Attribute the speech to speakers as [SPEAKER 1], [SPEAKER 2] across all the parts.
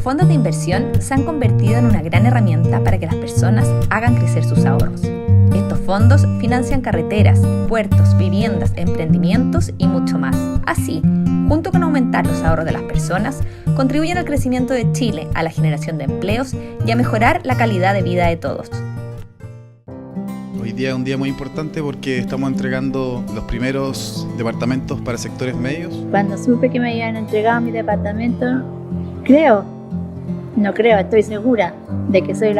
[SPEAKER 1] fondos de inversión se han convertido en una gran herramienta para que las personas hagan crecer sus ahorros. Estos fondos financian carreteras, puertos, viviendas, emprendimientos y mucho más. Así, junto con aumentar los ahorros de las personas, contribuyen al crecimiento de Chile, a la generación de empleos y a mejorar la calidad de vida de todos.
[SPEAKER 2] Hoy día es un día muy importante porque estamos entregando los primeros departamentos para sectores medios.
[SPEAKER 3] Cuando supe que me habían entregado mi departamento, estoy segura de que fui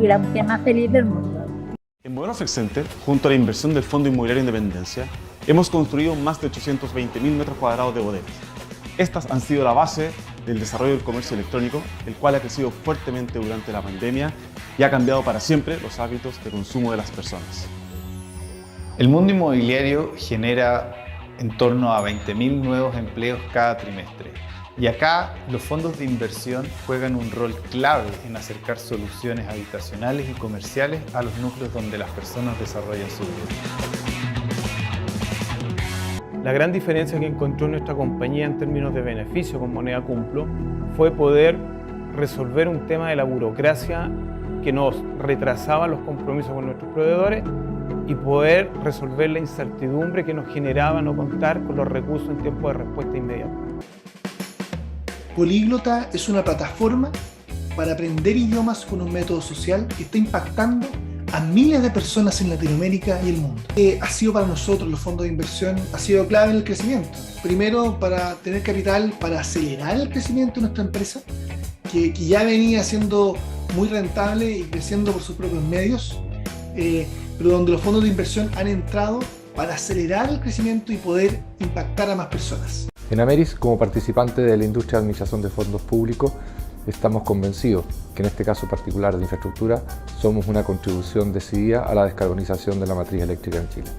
[SPEAKER 3] la mujer más feliz del mundo.
[SPEAKER 4] En Modelo FX Center, junto a la inversión del Fondo Inmobiliario Independencia, hemos construido más de 820.000 metros cuadrados de bodegas. Estas han sido la base del desarrollo del comercio electrónico, el cual ha crecido fuertemente durante la pandemia y ha cambiado para siempre los hábitos de consumo de las personas.
[SPEAKER 5] El mundo inmobiliario genera en torno a 20.000 nuevos empleos cada trimestre. Y acá los fondos de inversión juegan un rol clave en acercar soluciones habitacionales y comerciales a los núcleos donde las personas desarrollan su vida.
[SPEAKER 6] La gran diferencia que encontró nuestra compañía en términos de beneficio con Moneda Cumplo fue poder resolver un tema de la burocracia que nos retrasaba los compromisos con nuestros proveedores y poder resolver la incertidumbre que nos generaba no contar con los recursos en tiempo de respuesta inmediata.
[SPEAKER 7] Políglota es una plataforma para aprender idiomas con un método social que está impactando a miles de personas en Latinoamérica y el mundo. Ha sido para nosotros, los fondos de inversión, ha sido clave en el crecimiento. Primero, para tener capital para acelerar el crecimiento de nuestra empresa, que ya venía siendo muy rentable y creciendo por sus propios medios, pero donde los fondos de inversión han entrado para acelerar el crecimiento y poder impactar a más personas.
[SPEAKER 8] En Ameris, como participante de la industria de administración de fondos públicos, estamos convencidos que en este caso particular de infraestructura somos una contribución decidida a la descarbonización de la matriz eléctrica en Chile.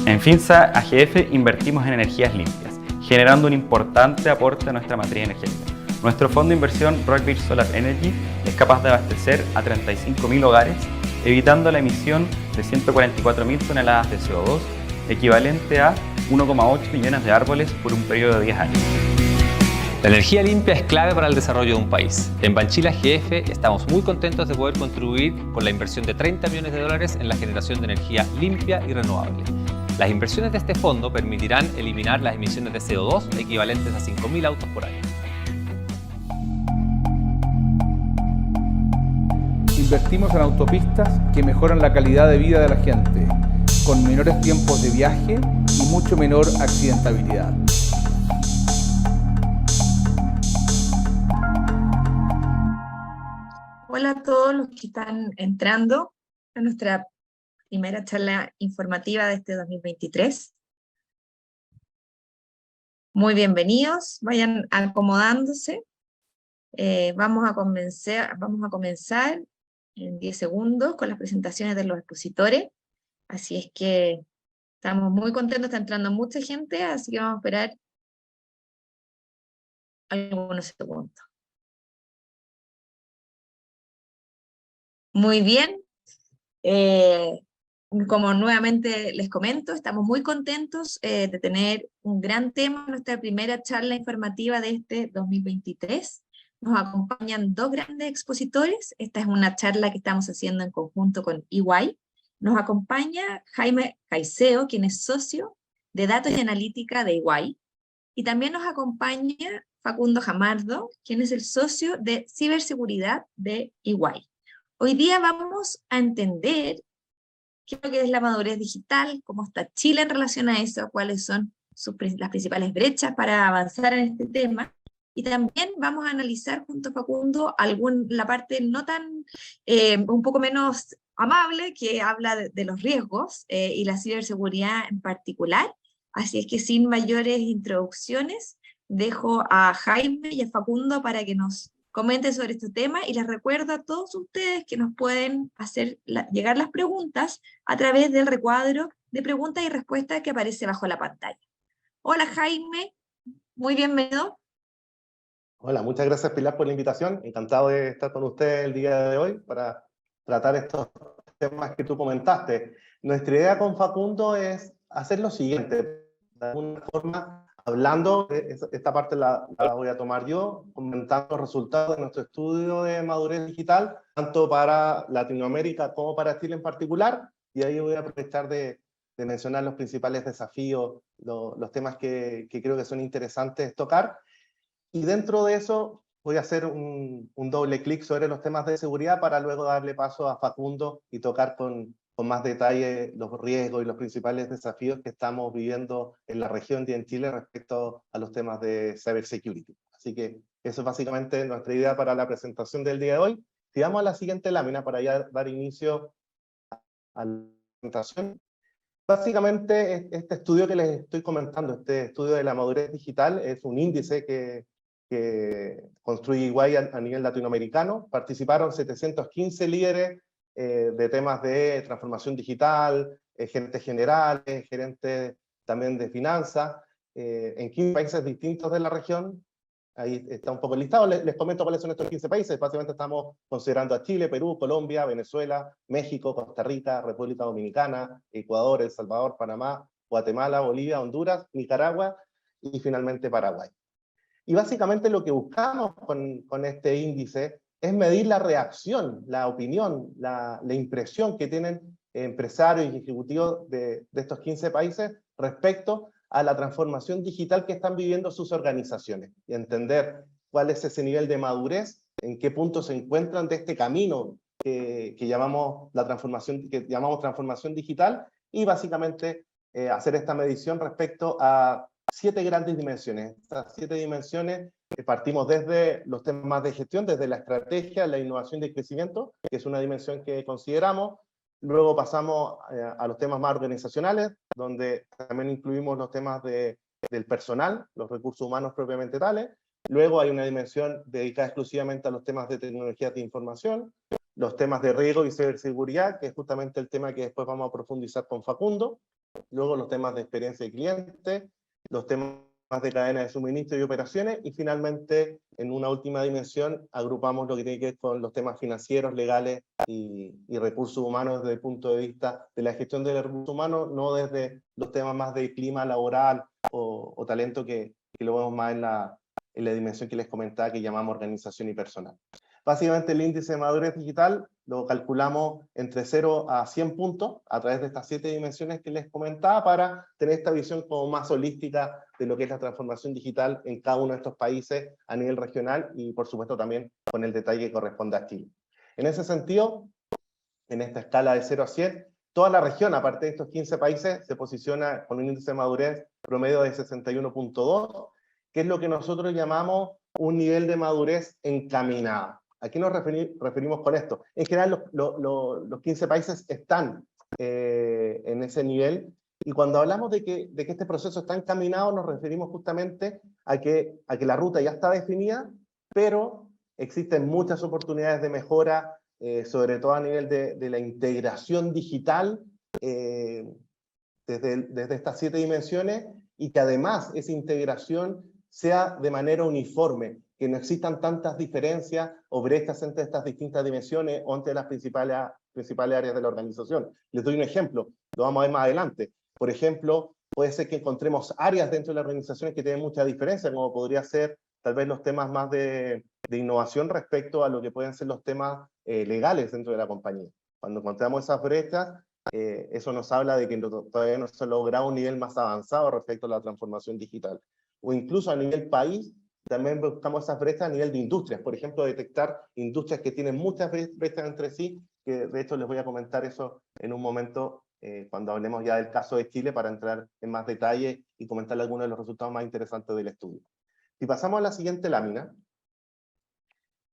[SPEAKER 9] En Finsa AGF invertimos en energías limpias, generando un importante aporte a nuestra matriz energética. Nuestro fondo de inversión Rockbridge Solar Energy es capaz de abastecer a 35.000 hogares, evitando la emisión de 144.000 toneladas de CO2, equivalente a 1,8 millones de árboles por un periodo de 10 años.
[SPEAKER 10] La energía limpia es clave para el desarrollo de un país. En Banchila GF estamos muy contentos de poder contribuir con la inversión de 30 millones de dólares en la generación de energía limpia y renovable. Las inversiones de este fondo permitirán eliminar las emisiones de CO2 equivalentes a 5.000 autos por año.
[SPEAKER 11] Invertimos en autopistas que mejoran la calidad de vida de la gente, con menores tiempos de viaje y mucho menor accidentabilidad.
[SPEAKER 1] Hola a todos los que están entrando a nuestra primera charla informativa de este 2023. Muy bienvenidos, vayan acomodándose. Vamos a comenzar en 10 segundos con las presentaciones de los expositores. Así es que estamos muy contentos, está entrando mucha gente, así que vamos a esperar algunos segundos. Muy bien, como nuevamente les comento, estamos muy contentos de tener un gran tema en nuestra primera charla informativa de este 2023. Nos acompañan dos grandes expositores. Esta es una charla que estamos haciendo en conjunto con EY. Nos acompaña Jaime Caicedo, quien es socio de Datos y Analítica de EY. Y también nos acompaña Facundo Jamardo, quien es el socio de Ciberseguridad de EY. Hoy día vamos a entender qué es lo que es la madurez digital, cómo está Chile en relación a eso, cuáles son las principales brechas para avanzar en este tema. Y también vamos a analizar junto a Facundo la parte no tan, un poco menos amable, que habla de los riesgos y la ciberseguridad en particular. Así es que sin mayores introducciones, dejo a Jaime y a Facundo para que nos comenten sobre este tema, y les recuerdo a todos ustedes que nos pueden hacer llegar las preguntas a través del recuadro de preguntas y respuestas que aparece bajo la pantalla. Hola Jaime, muy bienvenido.
[SPEAKER 12] Hola, muchas gracias Pilar por la invitación. Encantado de estar con ustedes el día de hoy para tratar estos temas que tú comentaste. Nuestra idea con Facundo es hacer lo siguiente. de alguna forma, hablando, esta parte la voy a tomar yo, comentando los resultados de nuestro estudio de madurez digital, tanto para Latinoamérica como para Chile en particular, y ahí voy a aprovechar de mencionar los principales desafíos, los temas que creo que son interesantes tocar, y dentro de eso voy a hacer un doble clic sobre los temas de seguridad para luego darle paso a Facundo y tocar con más detalle los riesgos y los principales desafíos que estamos viviendo en la región y en Chile respecto a los temas de cybersecurity. Así que eso es básicamente nuestra idea para la presentación del día de hoy. Si vamos a la siguiente lámina para ya dar inicio a la presentación. Básicamente este estudio que les estoy comentando, este estudio de la madurez digital, es un índice que construye EY a nivel latinoamericano. Participaron 715 líderes de temas de transformación digital, gerentes generales, gerentes también de finanzas, en 15 países distintos de la región. Ahí está un poco listado. Les comento cuáles son estos 15 países. Básicamente estamos considerando a Chile, Perú, Colombia, Venezuela, México, Costa Rica, República Dominicana, Ecuador, El Salvador, Panamá, Guatemala, Bolivia, Honduras, Nicaragua y finalmente Paraguay. Y básicamente lo que buscamos con este índice es medir la reacción, la opinión, la impresión que tienen empresarios y ejecutivos de estos 15 países respecto a la transformación digital que están viviendo sus organizaciones y entender cuál es ese nivel de madurez, en qué punto se encuentran de este camino que llamamos transformación digital, y básicamente hacer esta medición respecto a 7 grandes dimensiones. Estas 7 dimensiones partimos desde los temas de gestión, desde la estrategia, la innovación y el crecimiento, que es una dimensión que consideramos. Luego pasamos a los temas más organizacionales, donde también incluimos los temas del personal, los recursos humanos propiamente tales. Luego hay una dimensión dedicada exclusivamente a los temas de tecnología de información, los temas de riesgo y ciberseguridad, que es justamente el tema que después vamos a profundizar con Facundo. Luego los temas de experiencia de cliente, los temas de cadena de suministro y operaciones, y finalmente, en una última dimensión, agrupamos lo que tiene que ver con los temas financieros, legales y recursos humanos desde el punto de vista de la gestión de los recursos humanos, no desde los temas más de clima laboral o talento que lo vemos más en la dimensión que les comentaba, que llamamos organización y personal. Básicamente el índice de madurez digital lo calculamos entre 0 a 100 puntos a través de estas 7 dimensiones que les comentaba, para tener esta visión como más holística de lo que es la transformación digital en cada uno de estos países a nivel regional, y por supuesto también con el detalle que corresponde a Chile. En ese sentido, en esta escala de 0 a 100, toda la región, aparte de estos 15 países, se posiciona con un índice de madurez promedio de 61.2, que es lo que nosotros llamamos un nivel de madurez encaminada. ¿A qué nos referimos con esto? En general, los 15 países están en ese nivel, y cuando hablamos de que este proceso está encaminado, nos referimos justamente a que la ruta ya está definida, pero existen muchas oportunidades de mejora, sobre todo a nivel de la integración digital, desde estas 7 dimensiones, y que además esa integración sea de manera uniforme, que no existan tantas diferencias o brechas entre estas distintas dimensiones o entre las principales áreas de la organización. Les doy un ejemplo, lo vamos a ver más adelante. Por ejemplo, puede ser que encontremos áreas dentro de las organizaciones que tienen mucha diferencia, como podría ser tal vez los temas más de innovación respecto a lo que pueden ser los temas legales dentro de la compañía. Cuando encontramos esas brechas, eso nos habla de que todavía no se ha logrado un nivel más avanzado respecto a la transformación digital. O incluso a nivel país, también buscamos esas brechas a nivel de industrias. Por ejemplo, detectar industrias que tienen muchas brechas entre sí, que de hecho les voy a comentar eso en un momento, cuando hablemos ya del caso de Chile, para entrar en más detalle y comentar algunos de los resultados más interesantes del estudio. Si pasamos a la siguiente lámina,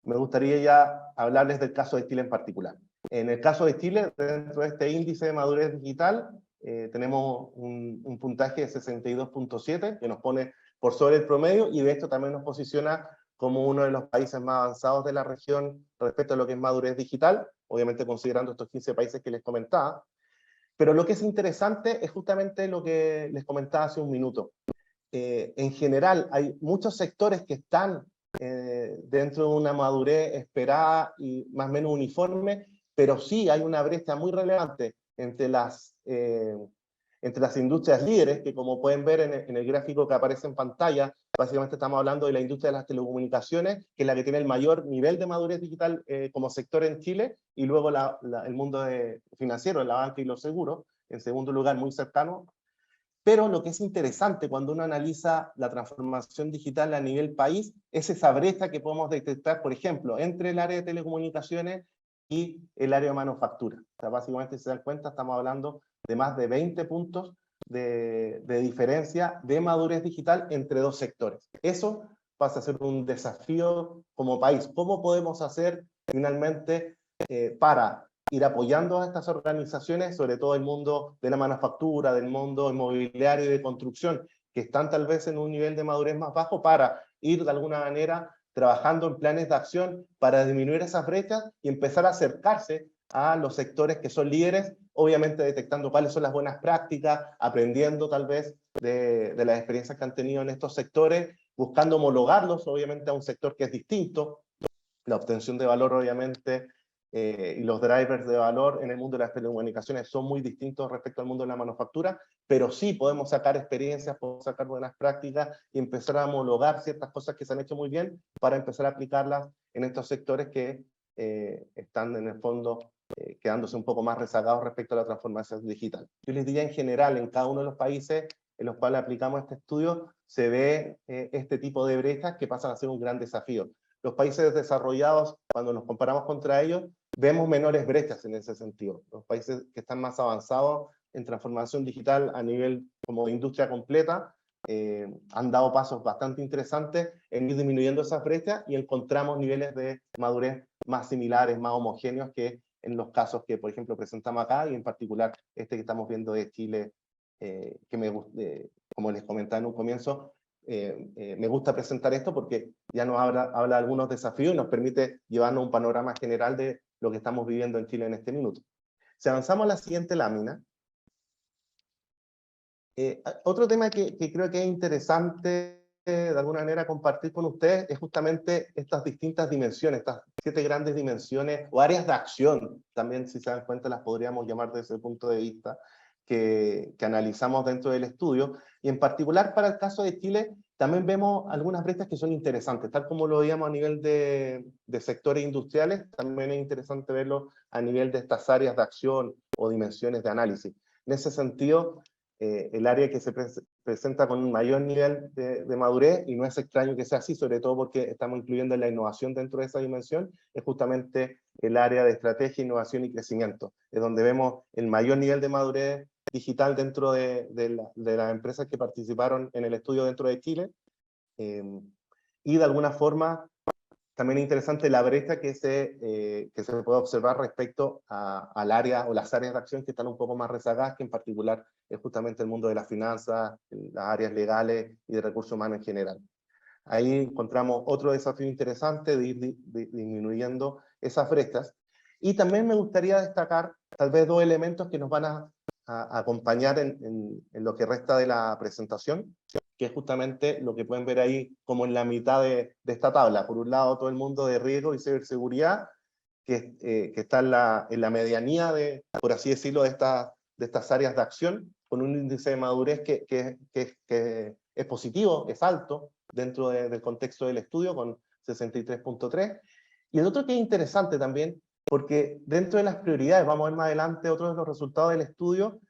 [SPEAKER 12] me gustaría ya hablarles del caso de Chile en particular. En el caso de Chile, dentro de este índice de madurez digital, tenemos un puntaje de 62.7, que nos pone por sobre el promedio, y de esto también nos posiciona como uno de los países más avanzados de la región respecto a lo que es madurez digital, obviamente considerando estos 15 países que les comentaba. Pero lo que es interesante es justamente lo que les comentaba hace un minuto. En general, hay muchos sectores que están dentro de una madurez esperada y más o menos uniforme, pero sí hay una brecha muy relevante entre Entre las industrias líderes, que como pueden ver en el gráfico que aparece en pantalla, básicamente estamos hablando de la industria de las telecomunicaciones, que es la que tiene el mayor nivel de madurez digital como sector en Chile, y luego el mundo financiero, la banca y los seguros, en segundo lugar, muy cercano. Pero lo que es interesante cuando uno analiza la transformación digital a nivel país, es esa brecha que podemos detectar, por ejemplo, entre el área de telecomunicaciones y el área de manufactura. O sea, básicamente, si se dan cuenta, estamos hablando de más de 20 puntos de diferencia de madurez digital entre dos sectores. Eso pasa a ser un desafío como país. ¿Cómo podemos hacer finalmente para ir apoyando a estas organizaciones, sobre todo el mundo de la manufactura, del mundo inmobiliario y de construcción, que están tal vez en un nivel de madurez más bajo, para ir de alguna manera trabajando en planes de acción para disminuir esas brechas y empezar a acercarse a los sectores que son líderes, obviamente detectando cuáles son las buenas prácticas, aprendiendo tal vez de las experiencias que han tenido en estos sectores, buscando homologarlos obviamente a un sector que es distinto, la obtención de valor obviamente, y los drivers de valor en el mundo de las telecomunicaciones son muy distintos respecto al mundo de la manufactura, pero sí podemos sacar experiencias, podemos sacar buenas prácticas y empezar a homologar ciertas cosas que se han hecho muy bien para empezar a aplicarlas en estos sectores que están en el fondo quedándose un poco más rezagados respecto a la transformación digital. Yo les diría en general, en cada uno de los países en los cuales aplicamos este estudio, se ve este tipo de brechas que pasan a ser un gran desafío. Los países desarrollados, cuando nos comparamos contra ellos, vemos menores brechas en ese sentido. Los países que están más avanzados en transformación digital a nivel como de industria completa, han dado pasos bastante interesantes en ir disminuyendo esas brechas y encontramos niveles de madurez más similares, más homogéneos que en los casos que, por ejemplo, presentamos acá, y en particular este que estamos viendo de Chile, que como les comentaba en un comienzo, me gusta presentar esto porque ya nos habla de algunos desafíos y nos permite llevarnos un panorama general de lo que estamos viviendo en Chile en este minuto. Si avanzamos a la siguiente lámina, otro tema que creo que es interesante de alguna manera compartir con ustedes es justamente estas distintas dimensiones, estas 7 grandes dimensiones o áreas de acción, también si se dan cuenta las podríamos llamar desde ese punto de vista, que analizamos dentro del estudio, y en particular para el caso de Chile también vemos algunas brechas que son interesantes, tal como lo veíamos a nivel de sectores industriales, también es interesante verlo a nivel de estas áreas de acción o dimensiones de análisis. En ese sentido, el área que se presenta con un mayor nivel de madurez, y no es extraño que sea así, sobre todo porque estamos incluyendo la innovación dentro de esa dimensión, es justamente el área de estrategia, innovación y crecimiento, es donde vemos el mayor nivel de madurez digital dentro de las empresas que participaron en el estudio dentro de Chile, y de alguna forma también es interesante la brecha que se puede observar respecto al área o las áreas de acción que están un poco más rezagadas, que en particular es justamente el mundo de las finanzas, las áreas legales y de recursos humanos en general. Ahí encontramos otro desafío interesante de ir disminuyendo esas brechas. Y también me gustaría destacar tal vez 2 elementos que nos van a acompañar en lo que resta de la presentación, que es justamente lo que pueden ver ahí como en la mitad de esta tabla. Por un lado, todo el mundo de riesgo y ciberseguridad, que está en la medianía, por así decirlo, de estas áreas de acción, con un índice de madurez que es positivo, es alto, dentro del contexto del estudio, con 63.3. Y el otro que es interesante también, porque dentro de las prioridades, vamos a ver más adelante otros de los resultados del estudio,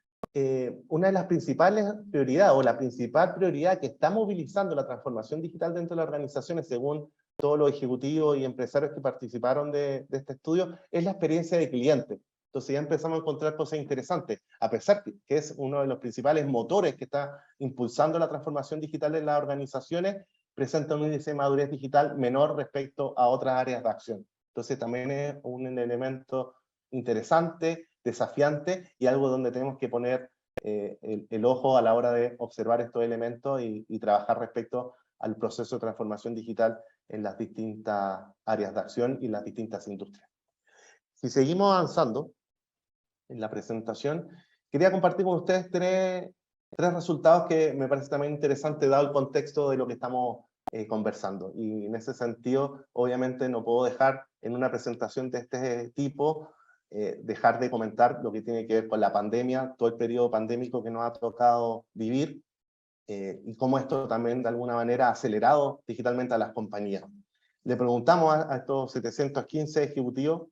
[SPEAKER 12] una de las principales prioridades, o la principal prioridad que está movilizando la transformación digital dentro de las organizaciones, según todos los ejecutivos y empresarios que participaron de este estudio, es la experiencia de cliente. Entonces ya empezamos a encontrar cosas interesantes, a pesar que es uno de los principales motores que está impulsando la transformación digital en las organizaciones, presenta un índice de madurez digital menor respecto a otras áreas de acción. Entonces también es un elemento interesante, desafiante, y algo donde tenemos que poner el ojo a la hora de observar estos elementos y trabajar respecto al proceso de transformación digital en las distintas áreas de acción y las distintas industrias. Si seguimos avanzando en la presentación, quería compartir con ustedes tres resultados que me parece también interesante dado el contexto de lo que estamos conversando. Y en ese sentido, obviamente no puedo dejar en una presentación de este tipo dejar de comentar lo que tiene que ver con la pandemia, todo el periodo pandémico que nos ha tocado vivir, y cómo esto también de alguna manera ha acelerado digitalmente a las compañías. Le preguntamos a estos 715 ejecutivos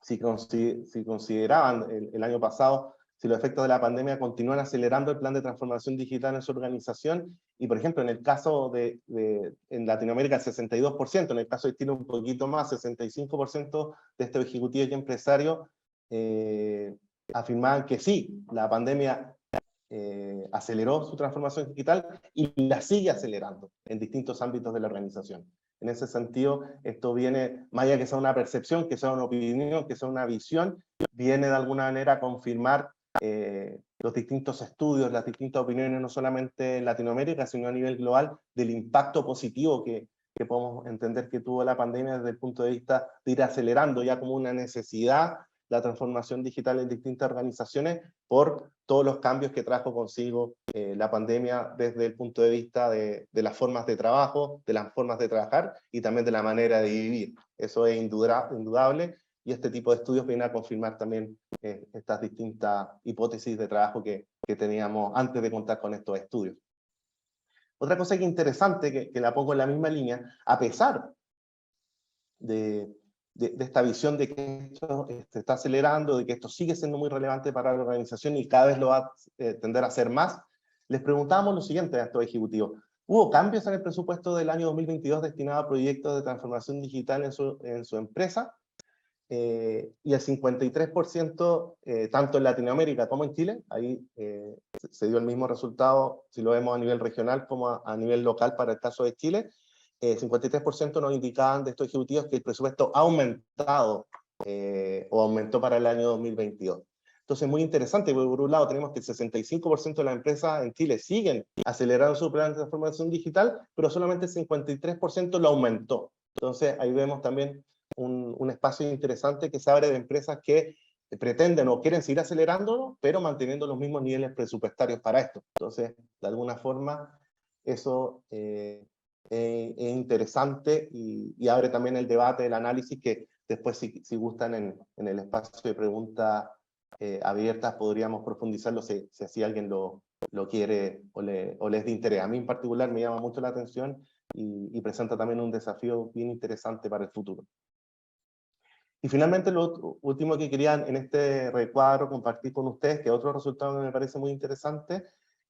[SPEAKER 12] si consideraban el año pasado si los efectos de la pandemia continúan acelerando el plan de transformación digital en su organización, y por ejemplo en el caso en Latinoamérica el 62%, en el caso de Chile un poquito más, 65% de estos ejecutivos y empresarios afirmaban que sí, la pandemia aceleró su transformación digital y la sigue acelerando en distintos ámbitos de la organización. En ese sentido, esto viene, más allá que sea una percepción, que sea una opinión, que sea una visión, viene de alguna manera a confirmar los distintos estudios, las distintas opiniones, no solamente en Latinoamérica, sino a nivel global, del impacto positivo que podemos entender que tuvo la pandemia desde el punto de vista de ir acelerando ya como una necesidad la transformación digital en distintas organizaciones por todos los cambios que trajo consigo la pandemia desde el punto de vista de las formas de trabajo, de las formas de trabajar y también de la manera de vivir. Eso es indudable, y este tipo de estudios viene a confirmar también estas distintas hipótesis de trabajo que teníamos antes de contar con estos estudios. Otra cosa que es interesante, que la pongo en la misma línea, a pesar de esta visión de que esto se está acelerando, de que esto sigue siendo muy relevante para la organización y cada vez lo va a tender a hacer más, les preguntábamos lo siguiente a estos ejecutivos. ¿Hubo cambios en el presupuesto del año 2022 destinado a proyectos de transformación digital en su empresa? Y el 53%, tanto en Latinoamérica como en Chile, ahí se dio el mismo resultado, si lo vemos a nivel regional como a nivel local para el caso de Chile, 53% nos indicaban de estos ejecutivos que el presupuesto ha aumentado o aumentó para el año 2022. Entonces, muy interesante, porque por un lado tenemos que el 65% de las empresas en Chile siguen acelerando su plan de transformación digital, pero solamente el 53% lo aumentó. Entonces, ahí vemos también un espacio interesante que se abre de empresas que pretenden o quieren seguir acelerándolo, pero manteniendo los mismos niveles presupuestarios para esto. Entonces, de alguna forma, eso es interesante y abre también el debate, el análisis, que después si gustan en el espacio de preguntas abiertas podríamos profundizarlo si así alguien lo quiere o le es de interés. A mí en particular me llama mucho la atención y presenta también un desafío bien interesante para el futuro. Y finalmente lo último que quería en este recuadro compartir con ustedes, que otro resultado que me parece muy interesante,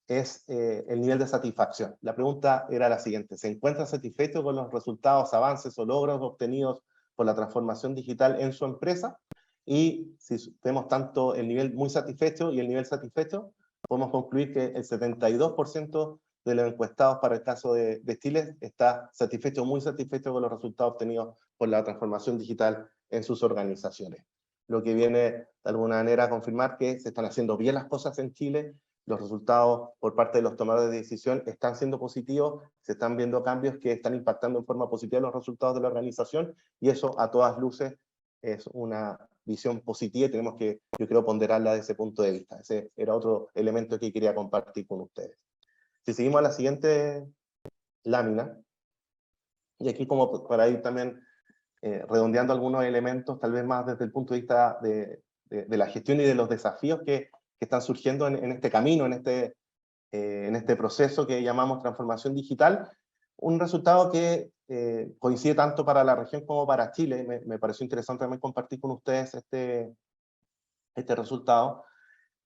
[SPEAKER 12] es el nivel de satisfacción. La pregunta era la siguiente: ¿se encuentra satisfecho con los resultados, avances o logros obtenidos por la transformación digital en su empresa? Y si vemos tanto el nivel muy satisfecho y el nivel satisfecho, podemos concluir que el 72% de los encuestados para el caso de Chile está satisfecho, muy satisfecho con los resultados obtenidos por la transformación digital en sus organizaciones. Lo que viene de alguna manera a confirmar que se están haciendo bien las cosas en Chile, los resultados por parte de los tomadores de decisión están siendo positivos, se están viendo cambios que están impactando en forma positiva los resultados de la organización, y eso a todas luces es una visión positiva y tenemos que, yo creo, ponderarla desde ese punto de vista. Ese era otro elemento que quería compartir con ustedes. Si seguimos a la siguiente lámina, y aquí como para ir también redondeando algunos elementos, tal vez más desde el punto de vista de la gestión y de los desafíos que están surgiendo en este camino, en este proceso que llamamos transformación digital. Un resultado que coincide tanto para la región como para Chile. Me pareció interesante también compartir con ustedes este resultado.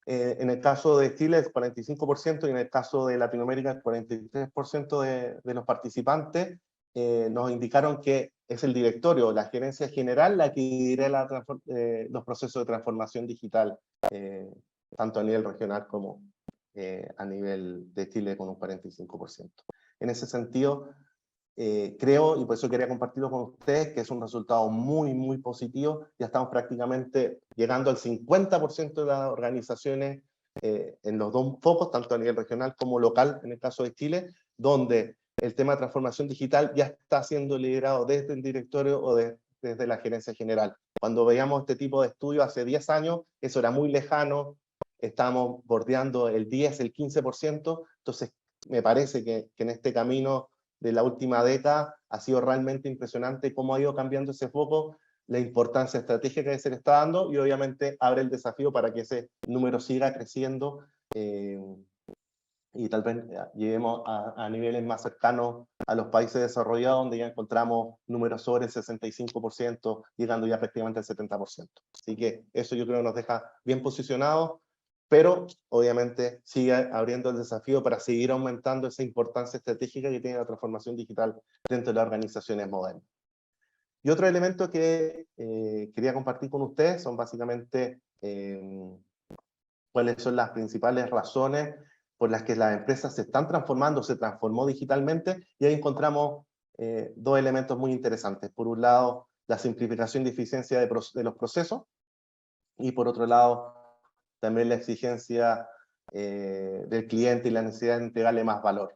[SPEAKER 12] En el caso de Chile es 45% y en el caso de Latinoamérica el 43% de los participantes nos indicaron que es el directorio, la gerencia general, la que lidera los procesos de transformación digital, tanto a nivel regional como a nivel de Chile, con un 45%. En ese sentido, creo, y por eso quería compartirlo con ustedes, que es un resultado muy, muy positivo. Ya estamos prácticamente llegando al 50% de las organizaciones en los dos focos, tanto a nivel regional como local, en el caso de Chile, donde el tema de transformación digital ya está siendo liderado desde el directorio o desde la gerencia general. Cuando veíamos este tipo de estudios hace 10 años, eso era muy lejano, estábamos bordeando el 10, el 15%, entonces me parece que en este camino de la última década ha sido realmente impresionante cómo ha ido cambiando ese foco la importancia estratégica que se le está dando y obviamente abre el desafío para que ese número siga creciendo y tal vez lleguemos a niveles más cercanos a los países desarrollados, donde ya encontramos números sobre el 65%, llegando ya prácticamente al 70%. Así que eso yo creo que nos deja bien posicionados, pero obviamente sigue abriendo el desafío para seguir aumentando esa importancia estratégica que tiene la transformación digital dentro de las organizaciones modernas. Y otro elemento que quería compartir con ustedes son básicamente cuáles son las principales razones por las que las empresas se están transformando, se transformó digitalmente, y ahí encontramos dos elementos muy interesantes. Por un lado, la simplificación y eficiencia de los procesos, y por otro lado, también la exigencia del cliente y la necesidad de entregarle más valor.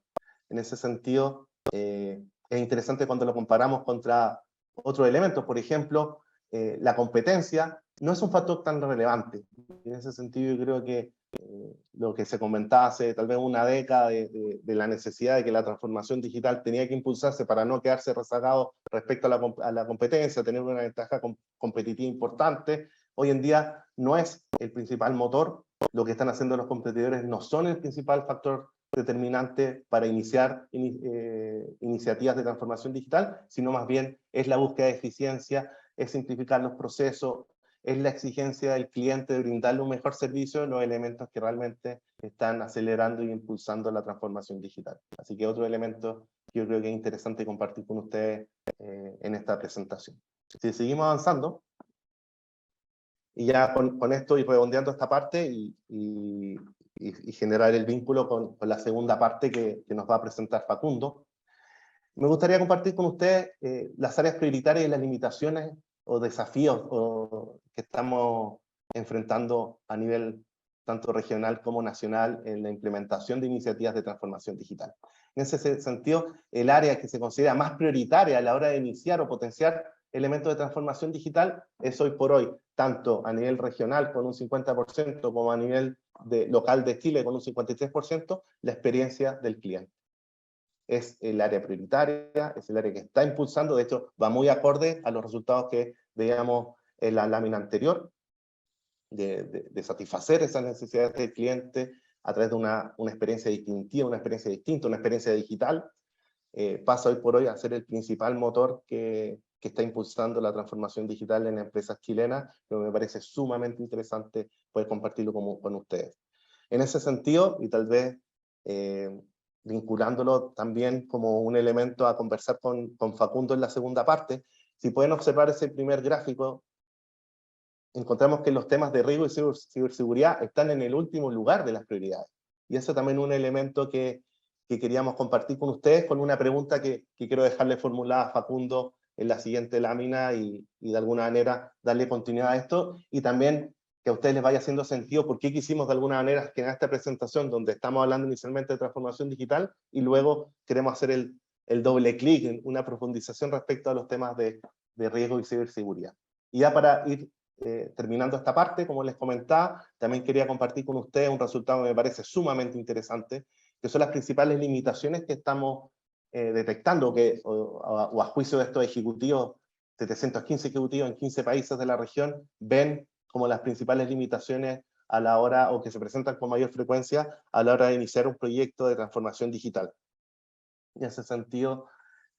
[SPEAKER 12] En ese sentido, es interesante cuando lo comparamos contra otros elementos. Por ejemplo, la competencia no es un factor tan relevante. En ese sentido, yo creo que lo que se comentaba hace tal vez una década de la necesidad de que la transformación digital tenía que impulsarse para no quedarse rezagado respecto a la competencia, tener una ventaja competitiva importante, hoy en día no es el principal motor. Lo que están haciendo los competidores no son el principal factor determinante para iniciar iniciativas de transformación digital, sino más bien es la búsqueda de eficiencia, es simplificar los procesos, es la exigencia del cliente de brindarle un mejor servicio, los elementos que realmente están acelerando y impulsando la transformación digital. Así que otro elemento que yo creo que es interesante compartir con ustedes en esta presentación. Si seguimos avanzando, y ya con esto ir redondeando esta parte y generar el vínculo con la segunda parte que nos va a presentar Facundo, me gustaría compartir con ustedes las áreas prioritarias y las limitaciones o desafíos que estamos enfrentando a nivel tanto regional como nacional en la implementación de iniciativas de transformación digital. En ese sentido, el área que se considera más prioritaria a la hora de iniciar o potenciar elementos de transformación digital es hoy por hoy, tanto a nivel regional con un 50% como a nivel local de Chile con un 53%, la experiencia del cliente. Es el área prioritaria, es el área que está impulsando, de hecho va muy acorde a los resultados que veíamos en la lámina anterior, de satisfacer esas necesidades del cliente a través de una experiencia distintiva, una experiencia distinta, una experiencia digital. Pasa hoy por hoy a ser el principal motor que está impulsando la transformación digital en empresas chilenas, pero me parece sumamente interesante poder compartirlo con ustedes. En ese sentido, y tal vez vinculándolo también como un elemento a conversar con Facundo en la segunda parte, si pueden observar ese primer gráfico, encontramos que los temas de riesgo y ciberseguridad están en el último lugar de las prioridades. Y eso también es un elemento que queríamos compartir con ustedes, con una pregunta que quiero dejarle formulada a Facundo en la siguiente lámina y de alguna manera darle continuidad a esto, y también que a ustedes les vaya haciendo sentido por qué quisimos de alguna manera generar esta presentación donde estamos hablando inicialmente de transformación digital y luego queremos hacer el doble clic en una profundización respecto a los temas de riesgo y ciberseguridad. Y ya para ir terminando esta parte, como les comentaba, también quería compartir con ustedes un resultado que me parece sumamente interesante, que son las principales limitaciones que estamos detectando, o a juicio de estos ejecutivos, 715 ejecutivos en 15 países de la región, ven como las principales limitaciones a la hora, o que se presentan con mayor frecuencia a la hora de iniciar un proyecto de transformación digital. En ese sentido,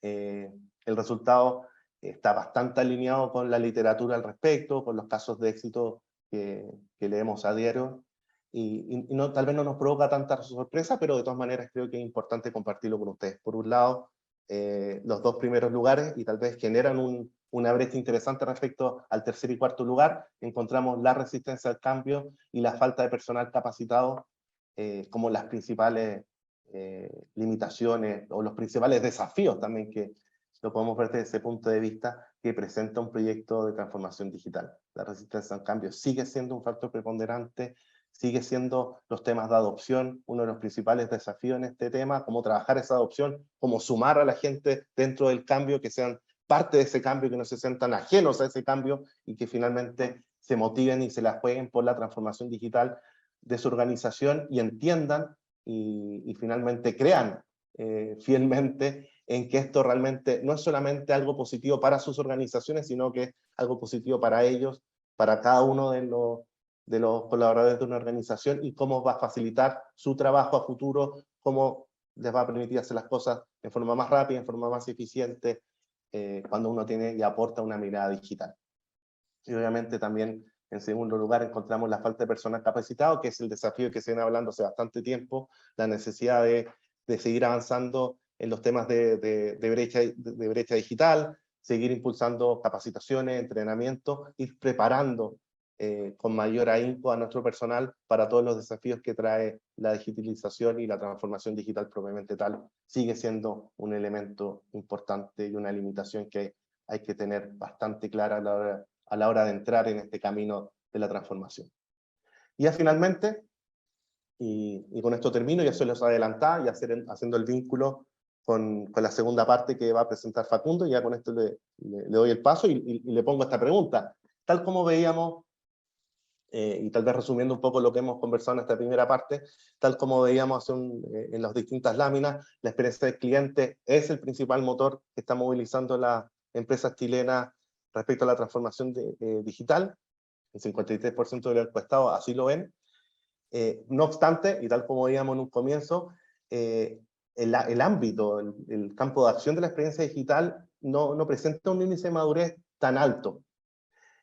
[SPEAKER 12] el resultado está bastante alineado con la literatura al respecto, con los casos de éxito que leemos a diario, y tal vez no nos provoca tanta sorpresa, pero de todas maneras creo que es importante compartirlo con ustedes. Por un lado, los dos primeros lugares, y tal vez generan una brecha interesante respecto al tercer y cuarto lugar, encontramos la resistencia al cambio y la falta de personal capacitado como las principales limitaciones, o los principales desafíos también que lo podemos ver desde ese punto de vista que presenta un proyecto de transformación digital. La resistencia al cambio sigue siendo un factor preponderante, sigue siendo los temas de adopción uno de los principales desafíos en este tema, cómo trabajar esa adopción, cómo sumar a la gente dentro del cambio, que sean parte de ese cambio, que no se sientan ajenos a ese cambio y que finalmente se motiven y se la jueguen por la transformación digital de su organización y entiendan y finalmente crean fielmente en que esto realmente no es solamente algo positivo para sus organizaciones, sino que es algo positivo para ellos, para cada uno de los colaboradores de una organización, y cómo va a facilitar su trabajo a futuro, cómo les va a permitir hacer las cosas en forma más rápida, en forma más eficiente, cuando uno tiene y aporta una mirada digital. Y obviamente también, en segundo lugar, encontramos la falta de personal capacitado, que es el desafío que se viene hablando hace bastante tiempo, la necesidad de seguir avanzando en los temas de brecha digital, seguir impulsando capacitaciones, entrenamiento, ir preparando con mayor ahínco a nuestro personal para todos los desafíos que trae la digitalización, y la transformación digital propiamente tal sigue siendo un elemento importante y una limitación que hay que tener bastante clara a la hora de entrar en este camino de la transformación. Y ya finalmente, y con esto termino, ya se los adelantaba, y haciendo el vínculo con la segunda parte que va a presentar Facundo, y ya con esto le doy el paso y le pongo esta pregunta. Tal como veíamos, y tal vez resumiendo un poco lo que hemos conversado en esta primera parte, tal como veíamos en las distintas láminas, la experiencia del cliente es el principal motor que está movilizando las empresas chilenas respecto a la transformación digital. El 53% de los encuestados así lo ven. No obstante, y tal como veíamos en un comienzo, el ámbito, el campo de acción de la experiencia digital no presenta un índice de madurez tan alto.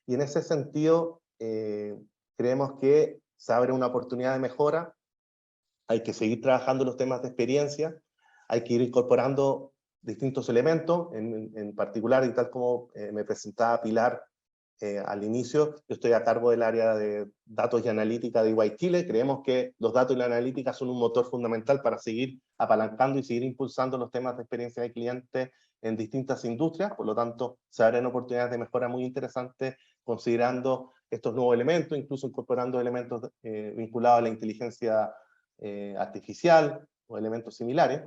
[SPEAKER 12] Y en ese sentido, creemos que se abre una oportunidad de mejora. Hay que seguir trabajando los temas de experiencia, hay que ir incorporando distintos elementos, en particular, y tal como me presentaba Pilar al inicio, yo estoy a cargo del área de datos y analítica de EY Chile. Creemos que los datos y la analítica son un motor fundamental para seguir apalancando y seguir impulsando los temas de experiencia de cliente en distintas industrias. Por lo tanto, se abren oportunidades de mejora muy interesantes considerando estos nuevos elementos, incluso incorporando elementos vinculados a la inteligencia artificial o elementos similares.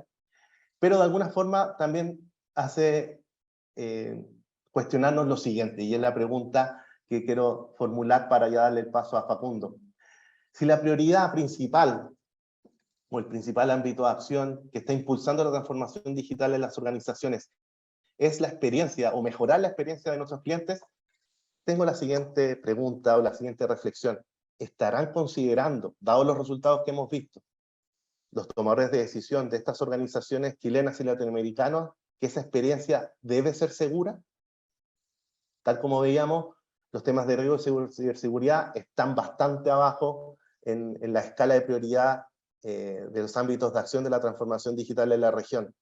[SPEAKER 12] Pero de alguna forma también hace cuestionarnos lo siguiente, y es la pregunta que quiero formular para ya darle el paso a Facundo. Si la prioridad principal, o el principal ámbito de acción que está impulsando la transformación digital en las organizaciones, es la experiencia o mejorar la experiencia de nuestros clientes, tengo la siguiente pregunta o la siguiente reflexión. ¿Estarán considerando, dados los resultados que hemos visto, los tomadores de decisión de estas organizaciones chilenas y latinoamericanas, que esa experiencia debe ser segura? Tal como veíamos, los temas de riesgo de ciberseguridad están bastante abajo en la escala de prioridad de los ámbitos de acción de la transformación digital en la región.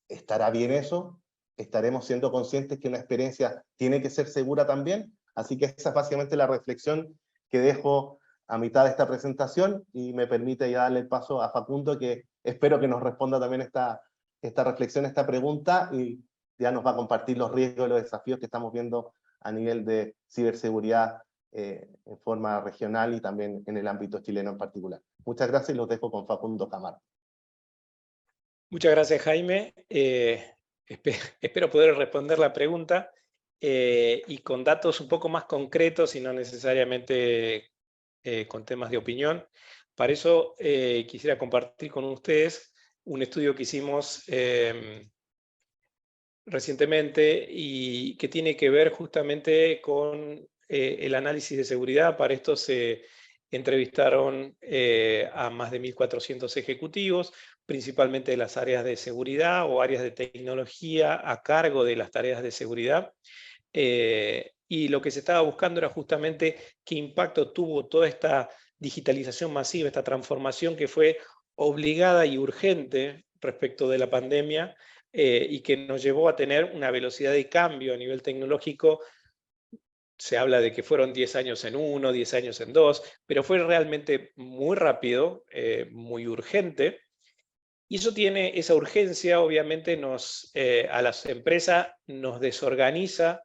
[SPEAKER 12] ¿Estará bien eso? ¿Estaremos siendo conscientes que una experiencia tiene que ser segura también? Así que esa es básicamente la reflexión que dejo a mitad de esta presentación, y me permite ya darle el paso a Facundo, que espero que nos responda también esta reflexión, esta pregunta, y ya nos va a compartir los riesgos y los desafíos que estamos viendo a nivel de ciberseguridad en forma regional y también en el ámbito chileno en particular. Muchas gracias y los dejo con Facundo Camargo.
[SPEAKER 13] Muchas gracias, Jaime. Espero poder responder la pregunta y con datos un poco más concretos y no necesariamente con temas de opinión. Para eso quisiera compartir con ustedes un estudio que hicimos recientemente y que tiene que ver justamente con el análisis de seguridad. Para esto se entrevistaron a más de 1.400 ejecutivos, principalmente de las áreas de seguridad o áreas de tecnología a cargo de las tareas de seguridad. Y lo que se estaba buscando era justamente qué impacto tuvo toda esta digitalización masiva, esta transformación que fue obligada y urgente respecto de la pandemia, y que nos llevó a tener una velocidad de cambio a nivel tecnológico. Se habla de que fueron 10 años en uno, 10 años en dos, pero fue realmente muy rápido, muy urgente. Y eso tiene, esa urgencia obviamente a las empresas nos desorganiza,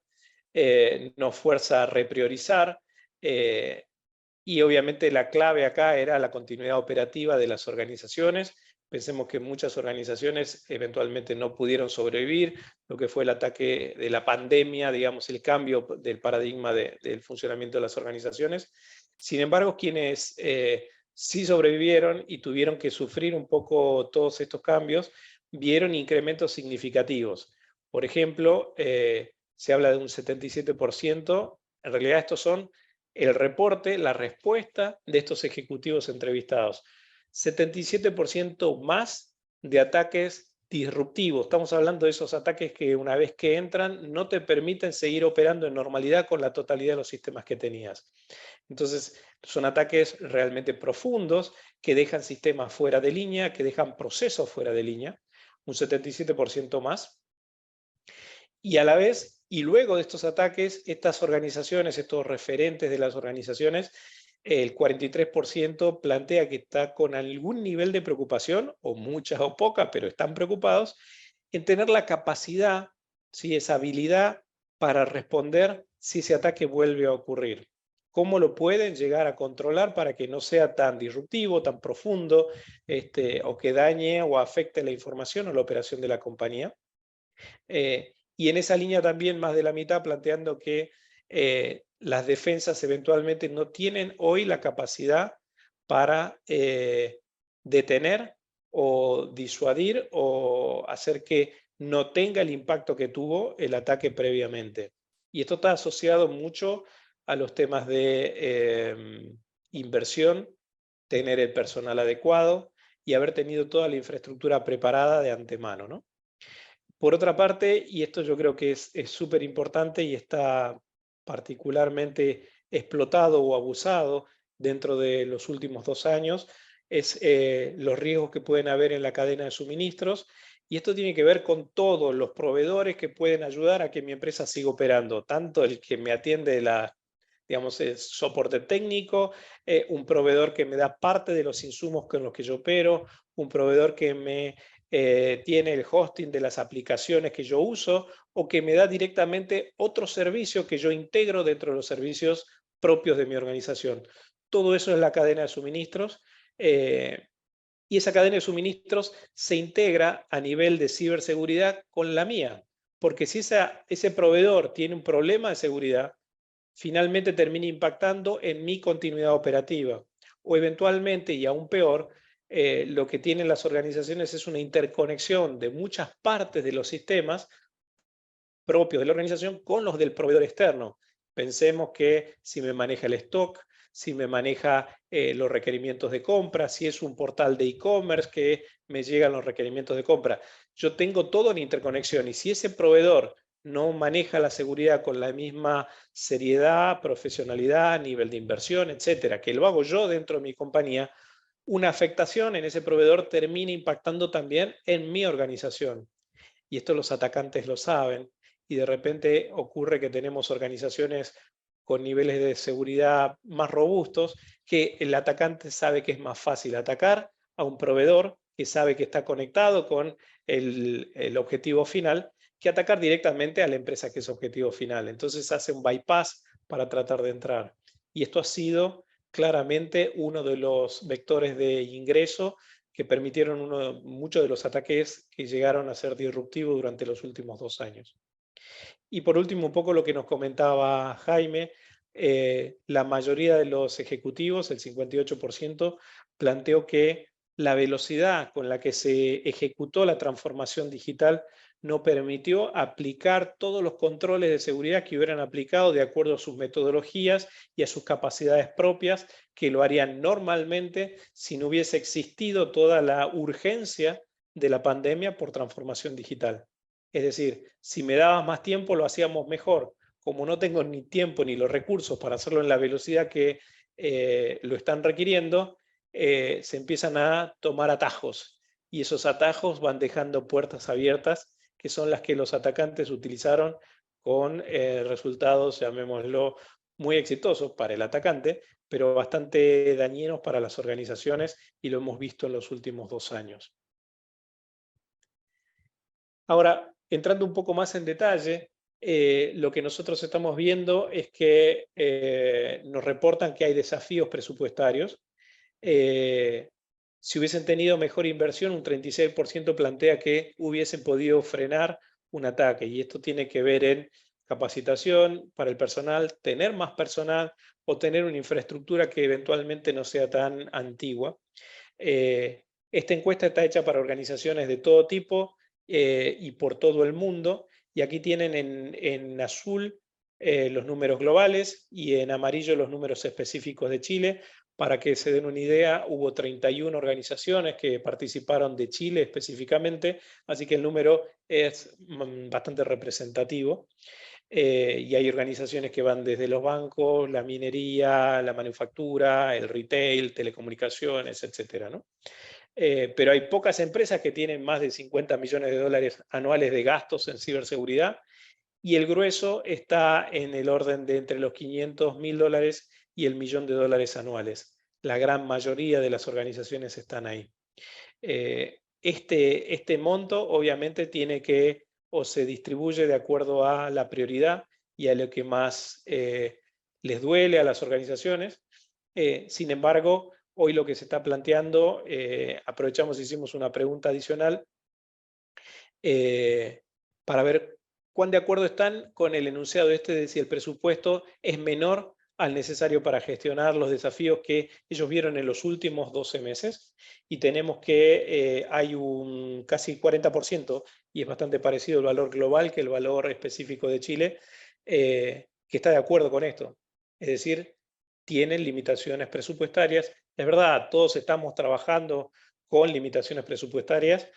[SPEAKER 13] nos fuerza a repriorizar, y obviamente la clave acá era la continuidad operativa de las organizaciones. Pensemos que muchas organizaciones eventualmente no pudieron sobrevivir, lo que fue el ataque de la pandemia, digamos, el cambio del paradigma del funcionamiento de las organizaciones. Sin embargo, quienes sí sobrevivieron y tuvieron que sufrir un poco todos estos cambios, vieron incrementos significativos. Por ejemplo, se habla de un 77%, en realidad estos son el reporte, la respuesta de estos ejecutivos entrevistados. 77% más de ataques disruptivos. Estamos hablando de esos ataques que una vez que entran no te permiten seguir operando en normalidad con la totalidad de los sistemas que tenías. Entonces son ataques realmente profundos que dejan sistemas fuera de línea, que dejan procesos fuera de línea, un 77% más. Y a la vez, y luego de estos ataques, estas organizaciones, estos referentes de las organizaciones, el 43% plantea que está con algún nivel de preocupación, o muchas o pocas, pero están preocupados, en tener la capacidad, ¿sí?, esa habilidad para responder si ese ataque vuelve a ocurrir. ¿Cómo lo pueden llegar a controlar para que no sea tan disruptivo, tan profundo, o que dañe o afecte la información o la operación de la compañía? Y en esa línea también más de la mitad planteando que las defensas eventualmente no tienen hoy la capacidad para detener o disuadir o hacer que no tenga el impacto que tuvo el ataque previamente. Y esto está asociado mucho a los temas de inversión, tener el personal adecuado y haber tenido toda la infraestructura preparada de antemano, ¿no? Por otra parte, y esto yo creo que es súper importante y está particularmente explotado o abusado dentro de los últimos 2 años, es los riesgos que pueden haber en la cadena de suministros. Y esto tiene que ver con todos los proveedores que pueden ayudar a que mi empresa siga operando, tanto el que me atiende digamos, el soporte técnico, un proveedor que me da parte de los insumos con los que yo opero, un proveedor que me tiene el hosting de las aplicaciones que yo uso o que me da directamente otro servicio que yo integro dentro de los servicios propios de mi organización. Todo eso es la cadena de suministros y esa cadena de suministros se integra a nivel de ciberseguridad con la mía, porque si ese proveedor tiene un problema de seguridad, finalmente termina impactando en mi continuidad operativa o eventualmente, y aún peor, lo que tienen las organizaciones es una interconexión de muchas partes de los sistemas propios de la organización con los del proveedor externo. Pensemos que si me maneja el stock, si me maneja los requerimientos de compra, si es un portal de e-commerce que me llegan los requerimientos de compra. Yo tengo todo en interconexión y si ese proveedor no maneja la seguridad con la misma seriedad, profesionalidad, nivel de inversión, etcétera, que lo hago yo dentro de mi compañía, una afectación en ese proveedor termina impactando también en mi organización. Y esto los atacantes lo saben. Y de repente ocurre que tenemos organizaciones con niveles de seguridad más robustos, que el atacante sabe que es más fácil atacar a un proveedor que sabe que está conectado con el objetivo final, que atacar directamente a la empresa que es objetivo final. Entonces hace un bypass para tratar de entrar. Y esto ha sido claramente uno de los vectores de ingreso que permitieron muchos de los ataques que llegaron a ser disruptivos durante los últimos 2 años. Y por último, un poco lo que nos comentaba Jaime, la mayoría de los ejecutivos, el 58%, planteó que la velocidad con la que se ejecutó la transformación digital no permitió aplicar todos los controles de seguridad que hubieran aplicado de acuerdo a sus metodologías y a sus capacidades propias, que lo harían normalmente si no hubiese existido toda la urgencia de la pandemia por transformación digital. Es decir, si me dabas más tiempo lo hacíamos mejor. Como no tengo ni tiempo ni los recursos para hacerlo en la velocidad que lo están requiriendo, se empiezan a tomar atajos. Y esos atajos van dejando puertas abiertas, que son las que los atacantes utilizaron con resultados, llamémoslo, muy exitosos para el atacante, pero bastante dañinos para las organizaciones, y lo hemos visto en los últimos 2 años. Ahora, entrando un poco más en detalle, lo que nosotros estamos viendo es que nos reportan que hay desafíos presupuestarios. Si hubiesen tenido mejor inversión, un 36% plantea que hubiesen podido frenar un ataque. Y esto tiene que ver en capacitación para el personal, tener más personal o tener una infraestructura que eventualmente no sea tan antigua. Esta encuesta está hecha para organizaciones de todo tipo y por todo el mundo, y aquí tienen en azul los números globales y en amarillo los números específicos de Chile. Para que se den una idea, hubo 31 organizaciones que participaron de Chile específicamente, así que el número es bastante representativo. Y hay organizaciones que van desde los bancos, la minería, la manufactura, el retail, telecomunicaciones, etcétera, ¿no? Pero hay pocas empresas que tienen más de 50 millones de dólares anuales de gastos en ciberseguridad, y el grueso está en el orden de entre los 500.000 dólares y el $1.000.000 anuales. La gran mayoría de las organizaciones están ahí. Este monto obviamente tiene que, o se distribuye de acuerdo a la prioridad y a lo que más les duele a las organizaciones. Sin embargo, hoy lo que se está planteando, aprovechamos y hicimos una pregunta adicional para ver cuán de acuerdo están con el enunciado de si el presupuesto es menor al necesario para gestionar los desafíos que ellos vieron en los últimos 12 meses. Y tenemos que hay un casi 40%, y es bastante parecido el valor global que el valor específico de Chile, que está de acuerdo con esto. Es decir, tienen limitaciones presupuestarias. Es verdad, todos estamos trabajando con limitaciones presupuestarias.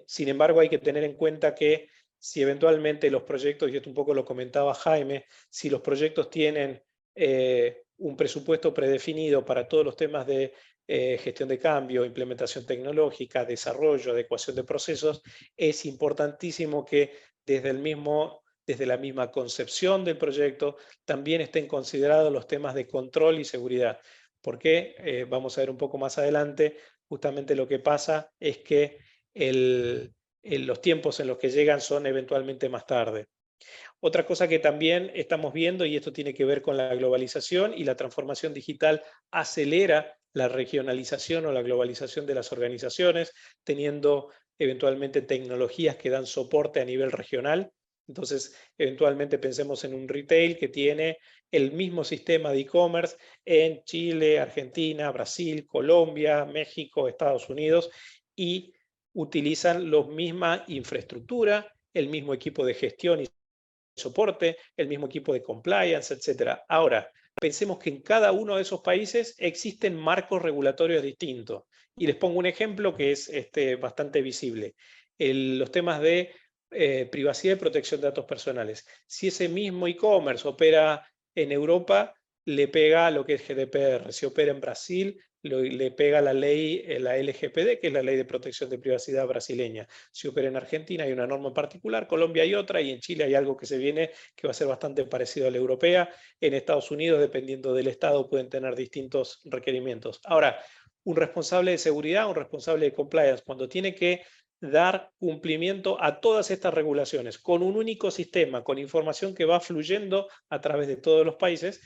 [SPEAKER 13] Sin embargo, hay que tener en cuenta que si eventualmente los proyectos, y esto un poco lo comentaba Jaime, si los proyectos tienen un presupuesto predefinido para todos los temas de gestión de cambio, implementación tecnológica, desarrollo, adecuación de procesos, es importantísimo que desde la misma concepción del proyecto también estén considerados los temas de control y seguridad. Porque vamos a ver un poco más adelante, justamente lo que pasa es que los tiempos en los que llegan son eventualmente más tarde. Otra cosa que también estamos viendo, y esto tiene que ver con la globalización, y la transformación digital acelera la regionalización o la globalización de las organizaciones, teniendo eventualmente tecnologías que dan soporte a nivel regional. Entonces, eventualmente pensemos en un retail que tiene el mismo sistema de e-commerce en Chile, Argentina, Brasil, Colombia, México, Estados Unidos, y utilizan la misma infraestructura, el mismo equipo de gestión y soporte, el mismo equipo de compliance, etc. Ahora, pensemos que en cada uno de esos países existen marcos regulatorios distintos. Y les pongo un ejemplo que es bastante visible. Los temas de privacidad y protección de datos personales. Si ese mismo e-commerce opera en Europa, le pega lo que es GDPR. Si opera en Brasil, le pega la ley, la LGPD, que es la Ley de Protección de Privacidad brasileña. Si opera en Argentina hay una norma particular, Colombia hay otra, y en Chile hay algo que se viene que va a ser bastante parecido a la europea. En Estados Unidos, dependiendo del estado, pueden tener distintos requerimientos. Ahora, un responsable de seguridad, un responsable de compliance, cuando tiene que dar cumplimiento a todas estas regulaciones con un único sistema, con información que va fluyendo a través de todos los países,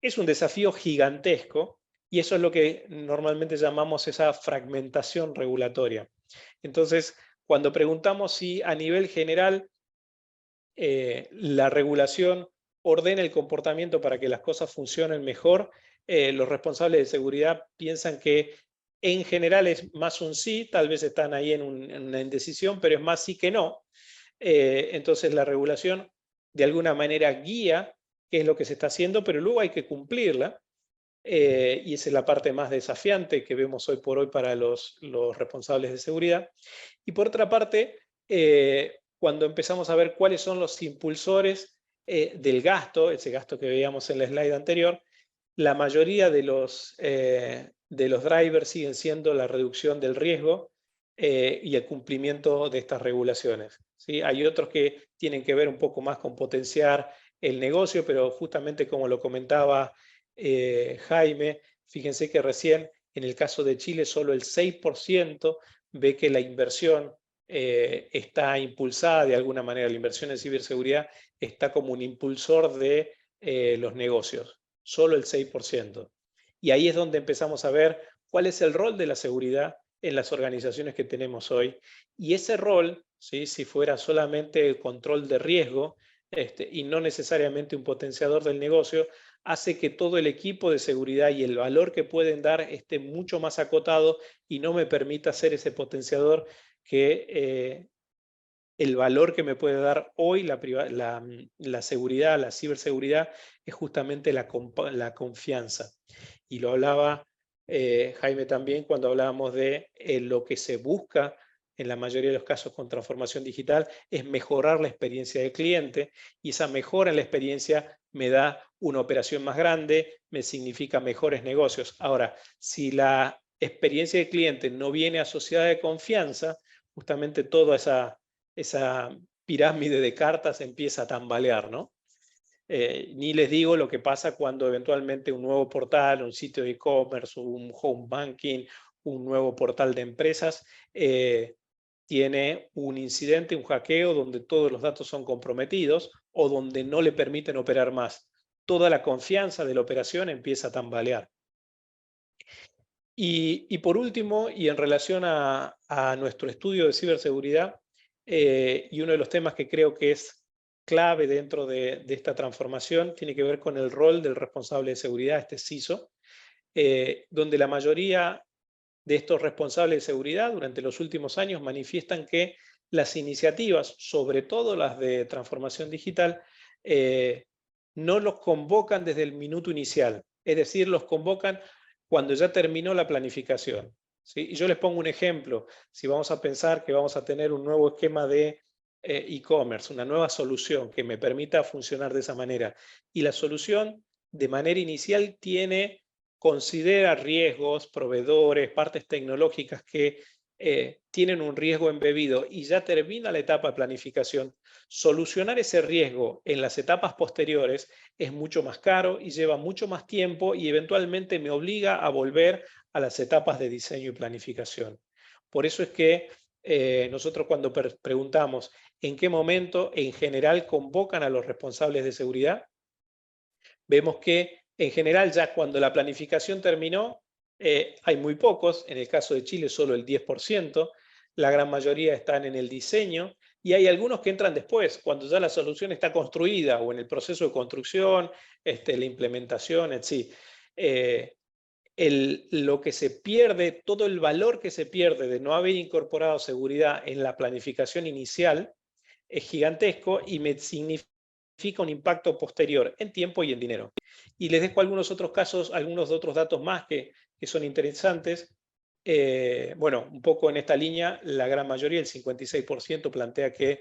[SPEAKER 13] es un desafío gigantesco, y eso es lo que normalmente llamamos esa fragmentación regulatoria. Entonces, cuando preguntamos si a nivel general la regulación ordena el comportamiento para que las cosas funcionen mejor, los responsables de seguridad piensan que en general es más un sí, tal vez están ahí en una indecisión, pero es más sí que no. Entonces la regulación de alguna manera guía qué es lo que se está haciendo, pero luego hay que cumplirla. Y esa es la parte más desafiante que vemos hoy por hoy para los responsables de seguridad. Y por otra parte, cuando empezamos a ver cuáles son los impulsores del gasto, ese gasto que veíamos en la slide anterior, la mayoría de los drivers siguen siendo la reducción del riesgo y el cumplimiento de estas regulaciones, ¿sí? Hay otros que tienen que ver un poco más con potenciar el negocio, pero justamente como lo comentaba Jaime, fíjense que recién en el caso de Chile solo el 6% ve que la inversión está impulsada de alguna manera, la inversión en ciberseguridad está como un impulsor de los negocios, solo el 6%. Y ahí es donde empezamos a ver cuál es el rol de la seguridad en las organizaciones que tenemos hoy. Y ese rol, ¿sí? Si fuera solamente el control de riesgo y no necesariamente un potenciador del negocio, hace que todo el equipo de seguridad y el valor que pueden dar esté mucho más acotado y no me permita ser ese potenciador que el valor que me puede dar hoy la seguridad, la ciberseguridad, es justamente la confianza. Y lo hablaba Jaime también cuando hablábamos de lo que se busca en la mayoría de los casos con transformación digital, es mejorar la experiencia del cliente, y esa mejora en la experiencia me da una operación más grande, me significa mejores negocios. Ahora, si la experiencia del cliente no viene asociada de confianza, justamente toda esa pirámide de cartas empieza a tambalear, ¿no? Ni les digo lo que pasa cuando eventualmente un nuevo portal, un sitio de e-commerce, un home banking, un nuevo portal de empresas, tiene un incidente, un hackeo donde todos los datos son comprometidos o donde no le permiten operar más. Toda la confianza de la operación empieza a tambalear. Y por último, y en relación a nuestro estudio de ciberseguridad, y uno de los temas que creo que es clave dentro de esta transformación, tiene que ver con el rol del responsable de seguridad, este CISO, donde la mayoría de estos responsables de seguridad durante los últimos años manifiestan que las iniciativas, sobre todo las de transformación digital, no los convocan desde el minuto inicial, es decir, los convocan cuando ya terminó la planificación, ¿sí? Y yo les pongo un ejemplo. Si vamos a pensar que vamos a tener un nuevo esquema de e-commerce, una nueva solución que me permita funcionar de esa manera, y la solución de manera inicial considera riesgos, proveedores, partes tecnológicas que tienen un riesgo embebido y ya termina la etapa de planificación, solucionar ese riesgo en las etapas posteriores es mucho más caro y lleva mucho más tiempo y eventualmente me obliga a volver a las etapas de diseño y planificación. Por eso es que nosotros cuando preguntamos en qué momento en general convocan a los responsables de seguridad, vemos que en general ya cuando la planificación terminó, hay muy pocos, en el caso de Chile solo el 10%, la gran mayoría están en el diseño, y hay algunos que entran después, cuando ya la solución está construida o en el proceso de construcción, la implementación, etc. Lo que se pierde, todo el valor que se pierde de no haber incorporado seguridad en la planificación inicial es gigantesco y me significa un impacto posterior en tiempo y en dinero. Y les dejo algunos otros casos, algunos otros datos más que son interesantes. Bueno, un poco en esta línea, la gran mayoría, el 56%, plantea que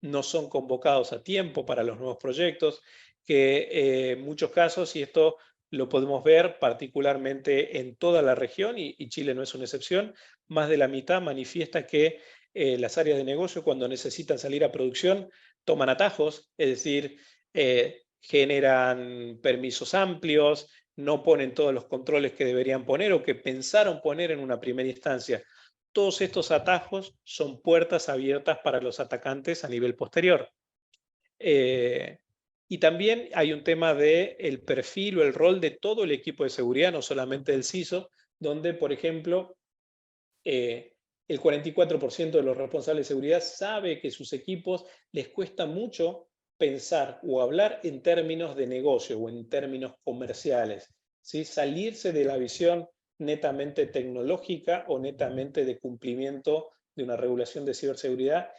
[SPEAKER 13] no son convocados a tiempo para los nuevos proyectos, que en muchos casos, y esto lo podemos ver particularmente en toda la región, y Chile no es una excepción, más de la mitad manifiesta que las áreas de negocio, cuando necesitan salir a producción, toman atajos, es decir, generan permisos amplios, no ponen todos los controles que deberían poner o que pensaron poner en una primera instancia. Todos estos atajos son puertas abiertas para los atacantes a nivel posterior. Y también hay un tema del perfil o el rol de todo el equipo de seguridad, no solamente del CISO, donde, por ejemplo, el 44% de los responsables de seguridad sabe que sus equipos les cuesta mucho pensar o hablar en términos de negocio o en términos comerciales, ¿sí? Salirse de la visión netamente tecnológica o netamente de cumplimiento de una regulación de ciberseguridad.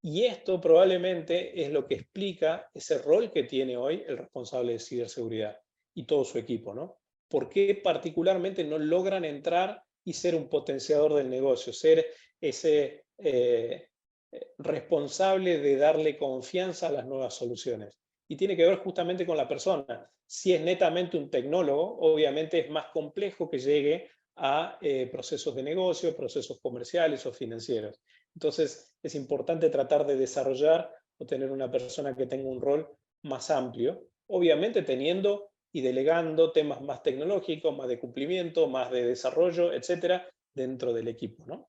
[SPEAKER 13] Y esto probablemente es lo que explica ese rol que tiene hoy el responsable de ciberseguridad y todo su equipo, ¿no? ¿Por qué particularmente no logran entrar y ser un potenciador del negocio, ser ese responsable de darle confianza a las nuevas soluciones? Y tiene que ver justamente con la persona. Si es netamente un tecnólogo, obviamente es más complejo que llegue a procesos de negocio, procesos comerciales o financieros. Entonces es importante tratar de desarrollar o tener una persona que tenga un rol más amplio, obviamente teniendo y delegando temas más tecnológicos, más de cumplimiento, más de desarrollo, etcétera, dentro del equipo, ¿no?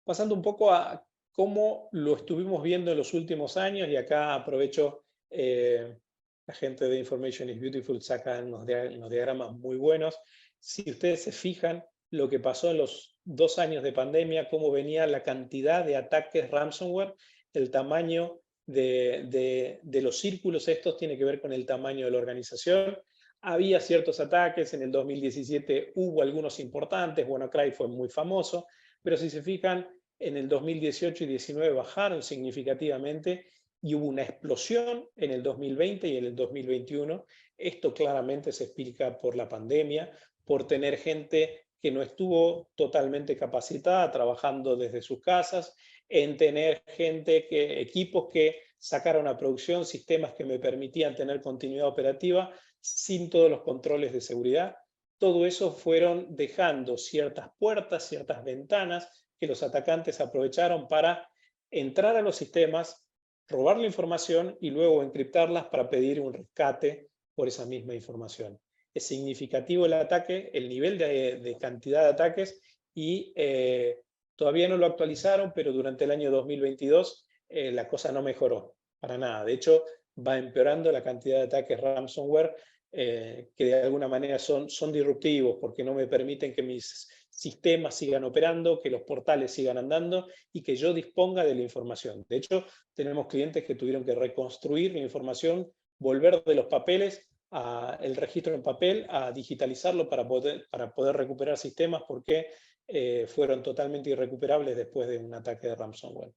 [SPEAKER 13] Pasando un poco a cómo lo estuvimos viendo en los últimos años, y acá aprovecho, la gente de Information is Beautiful saca unos diagramas muy buenos. Si ustedes se fijan lo que pasó en los 2 años de pandemia, cómo venía la cantidad de ataques ransomware, el tamaño de los círculos estos tiene que ver con el tamaño de la organización. Había ciertos ataques, en el 2017 hubo algunos importantes, WannaCry fue muy famoso, pero si se fijan, en el 2018 y 2019 bajaron significativamente y hubo una explosión en el 2020 y en el 2021. Esto claramente se explica por la pandemia, por tener gente que no estuvo totalmente capacitada trabajando desde sus casas, en tener equipos que sacaron a producción sistemas que me permitían tener continuidad operativa sin todos los controles de seguridad. Todo eso fueron dejando ciertas puertas, ciertas ventanas que los atacantes aprovecharon para entrar a los sistemas, robar la información y luego encriptarlas para pedir un rescate por esa misma información. Es significativo el ataque, el nivel de cantidad de ataques y todavía no lo actualizaron, pero durante el año 2022 la cosa no mejoró para nada. De hecho, va empeorando la cantidad de ataques ransomware que de alguna manera son disruptivos porque no me permiten que mis sistemas sigan operando, que los portales sigan andando y que yo disponga de la información. De hecho, tenemos clientes que tuvieron que reconstruir la información, volver de los papeles el registro en papel a digitalizarlo para poder recuperar sistemas porque fueron totalmente irrecuperables después de un ataque de ransomware.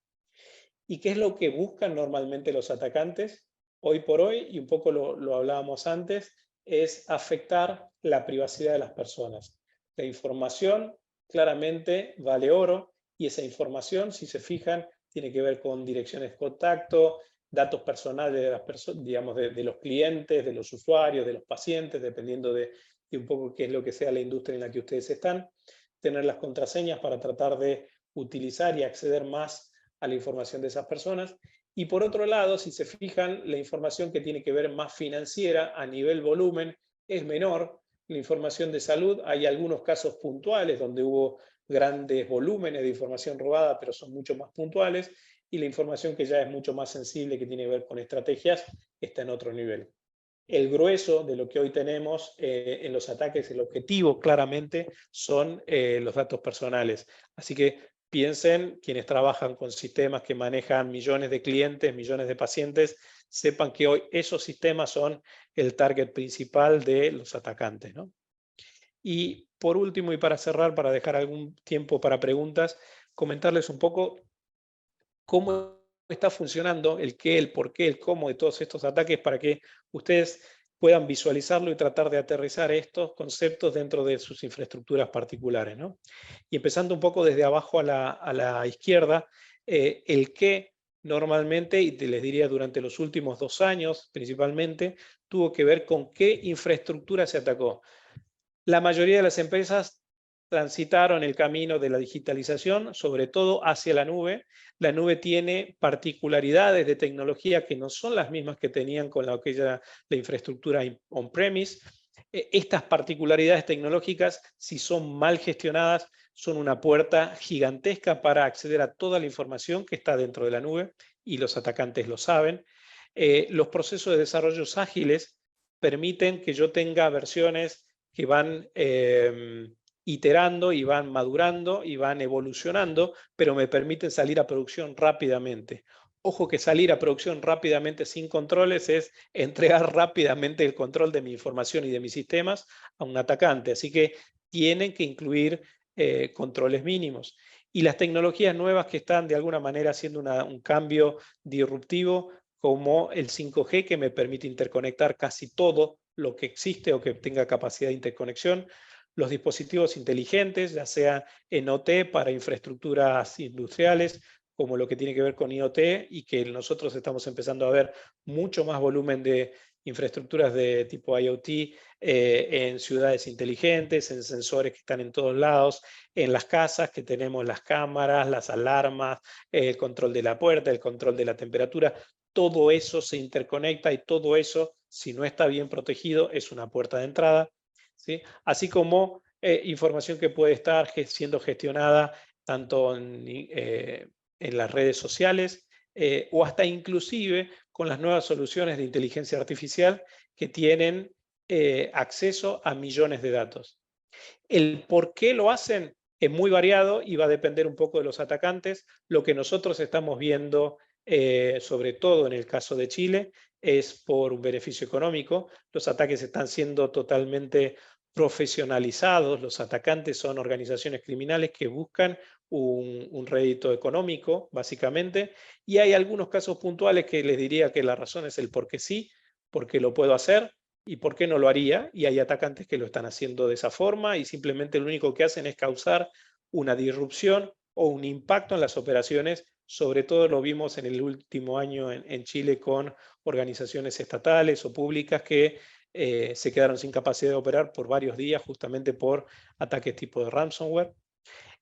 [SPEAKER 13] ¿Y qué es lo que buscan normalmente los atacantes? Hoy por hoy, y un poco lo hablábamos antes, es afectar la privacidad de las personas. La información claramente vale oro y esa información, si se fijan, tiene que ver con direcciones de contacto, datos personales de las personas, digamos, de los clientes, de los usuarios, de los pacientes, dependiendo de un poco qué es lo que sea la industria en la que ustedes están. Tener las contraseñas para tratar de utilizar y acceder más a la información de esas personas. Y por otro lado, si se fijan, la información que tiene que ver más financiera a nivel volumen es menor. La información de salud, hay algunos casos puntuales donde hubo grandes volúmenes de información robada, pero son mucho más puntuales. Y la información que ya es mucho más sensible, que tiene que ver con estrategias, está en otro nivel. El grueso de lo que hoy tenemos en los ataques, el objetivo claramente son los datos personales. Así que piensen, quienes trabajan con sistemas que manejan millones de clientes, millones de pacientes, sepan que hoy esos sistemas son el target principal de los atacantes, ¿no? Y por último, y para cerrar, para dejar algún tiempo para preguntas, comentarles un poco cómo está funcionando el qué, el por qué, el cómo de todos estos ataques para que ustedes puedan visualizarlo y tratar de aterrizar estos conceptos dentro de sus infraestructuras particulares, ¿no? Y empezando un poco desde abajo a la izquierda, el qué normalmente, y les diría durante los últimos 2 años principalmente, tuvo que ver con qué infraestructura se atacó. La mayoría de las empresas transitaron el camino de la digitalización, sobre todo hacia la nube. La nube tiene particularidades de tecnología que no son las mismas que tenían con la infraestructura on-premise. Estas particularidades tecnológicas, si son mal gestionadas, son una puerta gigantesca para acceder a toda la información que está dentro de la nube, y los atacantes lo saben. Los procesos de desarrollo ágiles permiten que yo tenga versiones que van iterando y van madurando y van evolucionando, pero me permiten salir a producción rápidamente. Ojo que salir a producción rápidamente sin controles es entregar rápidamente el control de mi información y de mis sistemas a un atacante. Así que tienen que incluir controles mínimos. Y las tecnologías nuevas que están de alguna manera haciendo un cambio disruptivo, como el 5G, que me permite interconectar casi todo lo que existe o que tenga capacidad de interconexión. Los dispositivos inteligentes, ya sea en OT para infraestructuras industriales, como lo que tiene que ver con IoT, y que nosotros estamos empezando a ver mucho más volumen de infraestructuras de tipo IoT en ciudades inteligentes, en sensores que están en todos lados, en las casas que tenemos las cámaras, las alarmas, el control de la puerta, el control de la temperatura. Todo eso se interconecta y todo eso, si no está bien protegido, es una puerta de entrada, ¿sí? Así como información que puede estar siendo gestionada tanto en las redes sociales o hasta inclusive con las nuevas soluciones de inteligencia artificial que tienen acceso a millones de datos. El por qué lo hacen es muy variado y va a depender un poco de los atacantes. Lo que nosotros estamos viendo sobre todo en el caso de Chile, es por un beneficio económico. Los ataques están siendo totalmente profesionalizados, los atacantes son organizaciones criminales que buscan un rédito económico, básicamente, y hay algunos casos puntuales que les diría que la razón es el por qué sí, porque lo puedo hacer y por qué no lo haría, y hay atacantes que lo están haciendo de esa forma y simplemente lo único que hacen es causar una disrupción o un impacto en las operaciones. Sobre todo lo vimos en el último año en Chile con organizaciones estatales o públicas que se quedaron sin capacidad de operar por varios días justamente por ataques tipo de ransomware.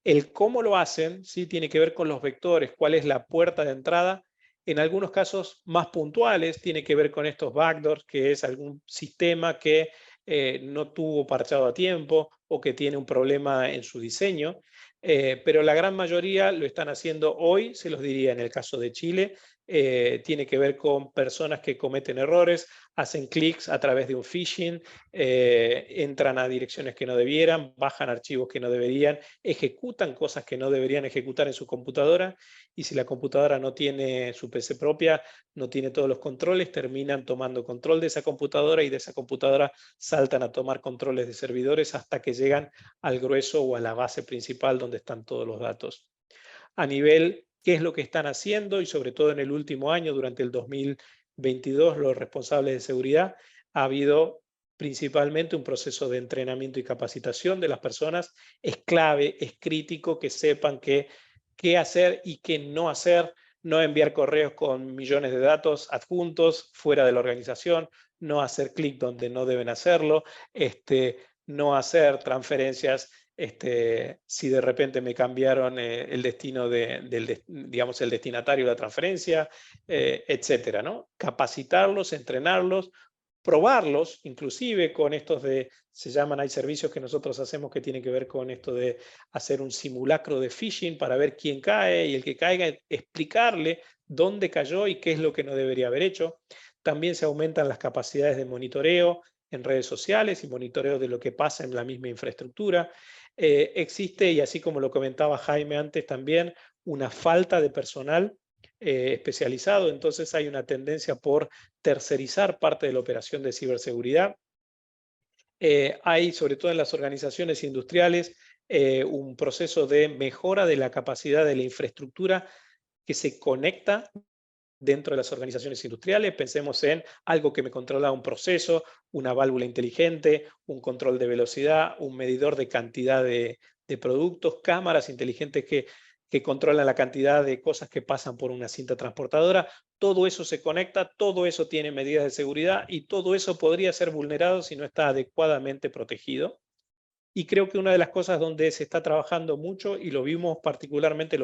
[SPEAKER 13] El cómo lo hacen, ¿sí? Tiene que ver con los vectores, cuál es la puerta de entrada. En algunos casos más puntuales tiene que ver con estos backdoors, que es algún sistema que no tuvo parchado a tiempo o que tiene un problema en su diseño. Pero la gran mayoría lo están haciendo hoy, se los diría en el caso de Chile, tiene que ver con personas que cometen errores, hacen clics a través de un phishing, entran a direcciones que no debieran, bajan archivos que no deberían, ejecutan cosas que no deberían ejecutar en su computadora, y si la computadora no tiene su PC propia, no tiene todos los controles, terminan tomando control de esa computadora y de esa computadora saltan a tomar controles de servidores hasta que llegan al grueso o a la base principal donde están todos los datos. A nivel, ¿qué es lo que están haciendo? Y sobre todo en el último año, durante el 2022, los responsables de seguridad, ha habido principalmente un proceso de entrenamiento y capacitación de las personas. Es clave, es crítico que sepan qué hacer y qué no hacer, no enviar correos con millones de datos adjuntos fuera de la organización, no hacer clic donde no deben hacerlo, no hacer transferencias si de repente me cambiaron el destino digamos, el destinatario de la transferencia, etcétera, ¿no? Capacitarlos, entrenarlos, probarlos, inclusive con estos hay servicios que nosotros hacemos que tienen que ver con esto de hacer un simulacro de phishing para ver quién cae, y el que caiga explicarle dónde cayó y qué es lo que no debería haber hecho. También se aumentan las capacidades de monitoreo en redes sociales y monitoreo de lo que pasa en la misma infraestructura. Existe, y así como lo comentaba Jaime antes también, una falta de personal especializado, entonces hay una tendencia por tercerizar parte de la operación de ciberseguridad. Hay, sobre todo en las organizaciones industriales, un proceso de mejora de la capacidad de la infraestructura que se conecta dentro de las organizaciones industriales. Pensemos en algo que me controla un proceso, una válvula inteligente, un control de velocidad, un medidor de cantidad de productos, cámaras inteligentes que controlan la cantidad de cosas que pasan por una cinta transportadora. Todo eso se conecta, todo eso tiene medidas de seguridad y todo eso podría ser vulnerado si no está adecuadamente protegido. Y creo que una de las cosas donde se está trabajando mucho, y lo vivimos particularmente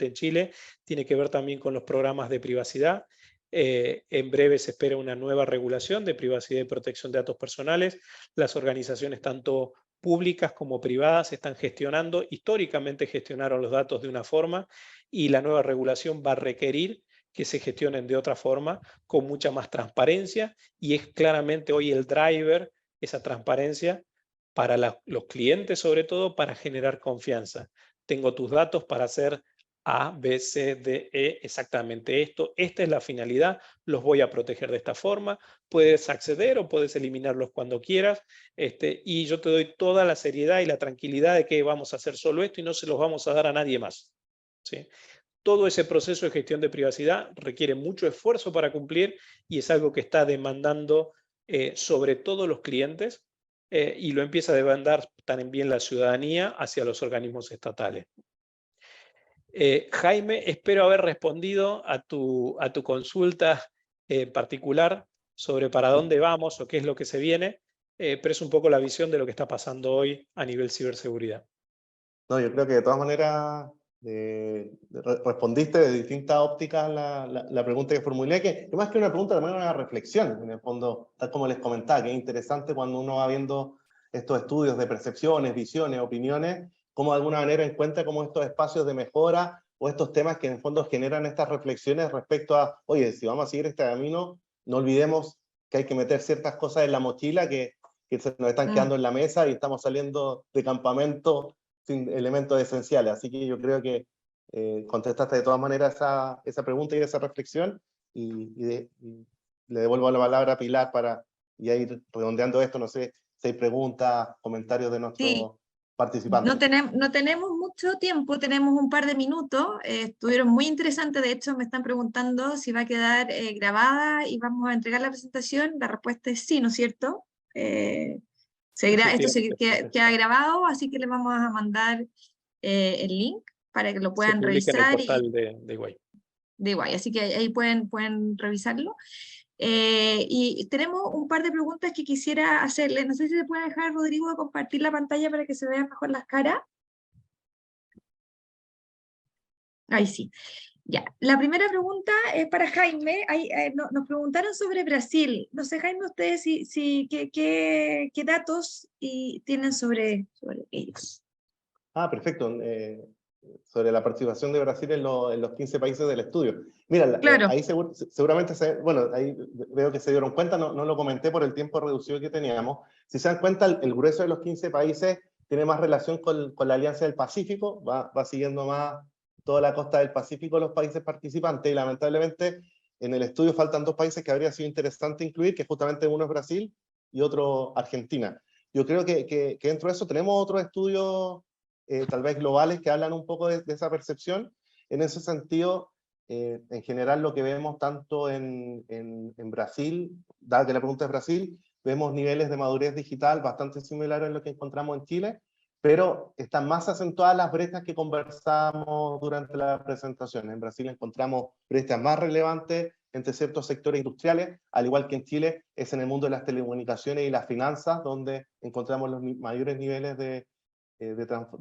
[SPEAKER 13] en Chile, tiene que ver también con los programas de privacidad. En breve se espera una nueva regulación de privacidad y protección de datos personales. Las organizaciones, tanto públicas como privadas, están gestionando, históricamente gestionaron los datos de una forma, y la nueva regulación va a requerir que se gestionen de otra forma, con mucha más transparencia, y es claramente hoy el driver, esa transparencia, para los clientes, sobre todo para generar confianza. Tengo tus datos para hacer A, B, C, D, E, exactamente esto. Esta es la finalidad, los voy a proteger de esta forma. Puedes acceder o puedes eliminarlos cuando quieras. Y yo te doy toda la seriedad y la tranquilidad de que vamos a hacer solo esto y no se los vamos a dar a nadie más. ¿Sí? Todo ese proceso de gestión de privacidad requiere mucho esfuerzo para cumplir, y es algo que está demandando sobre todo los clientes, y lo empieza a demandar también la ciudadanía hacia los organismos estatales. Jaime, espero haber respondido a tu consulta particular sobre para dónde vamos o qué es lo que se viene, pero es un poco la visión de lo que está pasando hoy a nivel ciberseguridad.
[SPEAKER 12] No, yo creo que de todas maneras respondiste de distintas ópticas la pregunta que formulé, que más que una pregunta, también una reflexión, en el fondo, tal como les comentaba, que es interesante cuando uno va viendo estos estudios de percepciones, visiones, opiniones, cómo de alguna manera encuentra como estos espacios de mejora o estos temas que en el fondo generan estas reflexiones respecto a, oye, si vamos a seguir este camino, no olvidemos que hay que meter ciertas cosas en la mochila que se nos están quedando en la mesa y estamos saliendo de campamento sin elementos esenciales. Así que yo creo que contestaste de todas maneras esa pregunta y esa reflexión, y le devuelvo la palabra a Pilar para ya ir redondeando esto. No sé si hay preguntas, comentarios de nuestros participantes.
[SPEAKER 1] No tenemos mucho tiempo, tenemos un par de minutos, estuvieron muy interesantes, de hecho me están preguntando si va a quedar grabada y vamos a entregar la presentación. La respuesta es sí, ¿no es cierto? Esto queda grabado, así que les vamos a mandar el link para que lo puedan revisar.
[SPEAKER 13] En el portal de Iguay.
[SPEAKER 1] De Iguay, así que ahí pueden revisarlo. Y tenemos un par de preguntas que quisiera hacerle. No sé si se puede dejar, Rodrigo, compartir la pantalla para que se vean mejor las caras. Ahí sí. Ya. La primera pregunta es para Jaime. Nos preguntaron sobre Brasil. No sé, Jaime, ustedes qué datos tienen sobre ellos.
[SPEAKER 12] Perfecto. Sobre la participación de Brasil en los 15 países del estudio. Mira,
[SPEAKER 1] claro.
[SPEAKER 12] Ahí seguramente, ahí veo que se dieron cuenta, no lo comenté por el tiempo reducido que teníamos. Si se dan cuenta, el grueso de los 15 países tiene más relación con la Alianza del Pacífico, va siguiendo más toda la costa del Pacífico los países participantes, y lamentablemente en el estudio faltan 2 países que habría sido interesante incluir, que justamente uno es Brasil y otro Argentina. Yo creo que dentro de eso tenemos otros estudios tal vez globales que hablan un poco de esa percepción. En ese sentido, en general lo que vemos tanto en Brasil, dada que la pregunta es Brasil, vemos niveles de madurez digital bastante similares a lo que encontramos en Chile, pero están más acentuadas las brechas que conversamos durante la presentación. En Brasil encontramos brechas más relevantes entre ciertos sectores industriales, al igual que en Chile es en el mundo de las telecomunicaciones y las finanzas, donde encontramos los mayores niveles de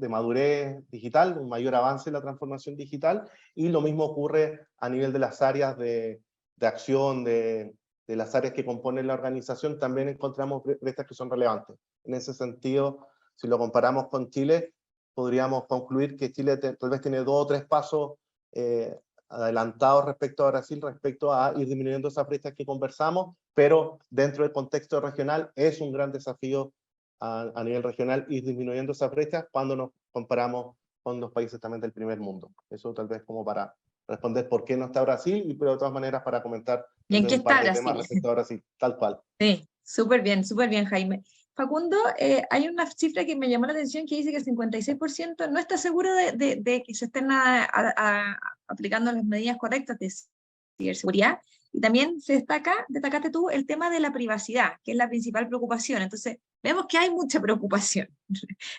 [SPEAKER 12] madurez digital, un mayor avance en la transformación digital, y lo mismo ocurre a nivel de las áreas de acción, de las áreas que componen la organización. También encontramos brechas que son relevantes. En ese sentido, si lo comparamos con Chile, podríamos concluir que Chile tal vez tiene 2 o 3 pasos adelantados respecto a Brasil, respecto a ir disminuyendo esas brechas que conversamos, pero dentro del contexto regional es un gran desafío a nivel regional ir disminuyendo esas brechas cuando nos comparamos con los países también del primer mundo. Eso tal vez como para responder por qué no está Brasil, pero de todas maneras para comentar
[SPEAKER 1] ¿Y en qué está Brasil?
[SPEAKER 12] Temas respecto a Brasil, tal cual.
[SPEAKER 1] Sí, súper bien, Jaime. Facundo, hay una cifra que me llamó la atención que dice que el 56% no está seguro de que se estén aplicando las medidas correctas de ciberseguridad. Y también destacaste tú el tema de la privacidad, que es la principal preocupación. Entonces, vemos que hay mucha preocupación,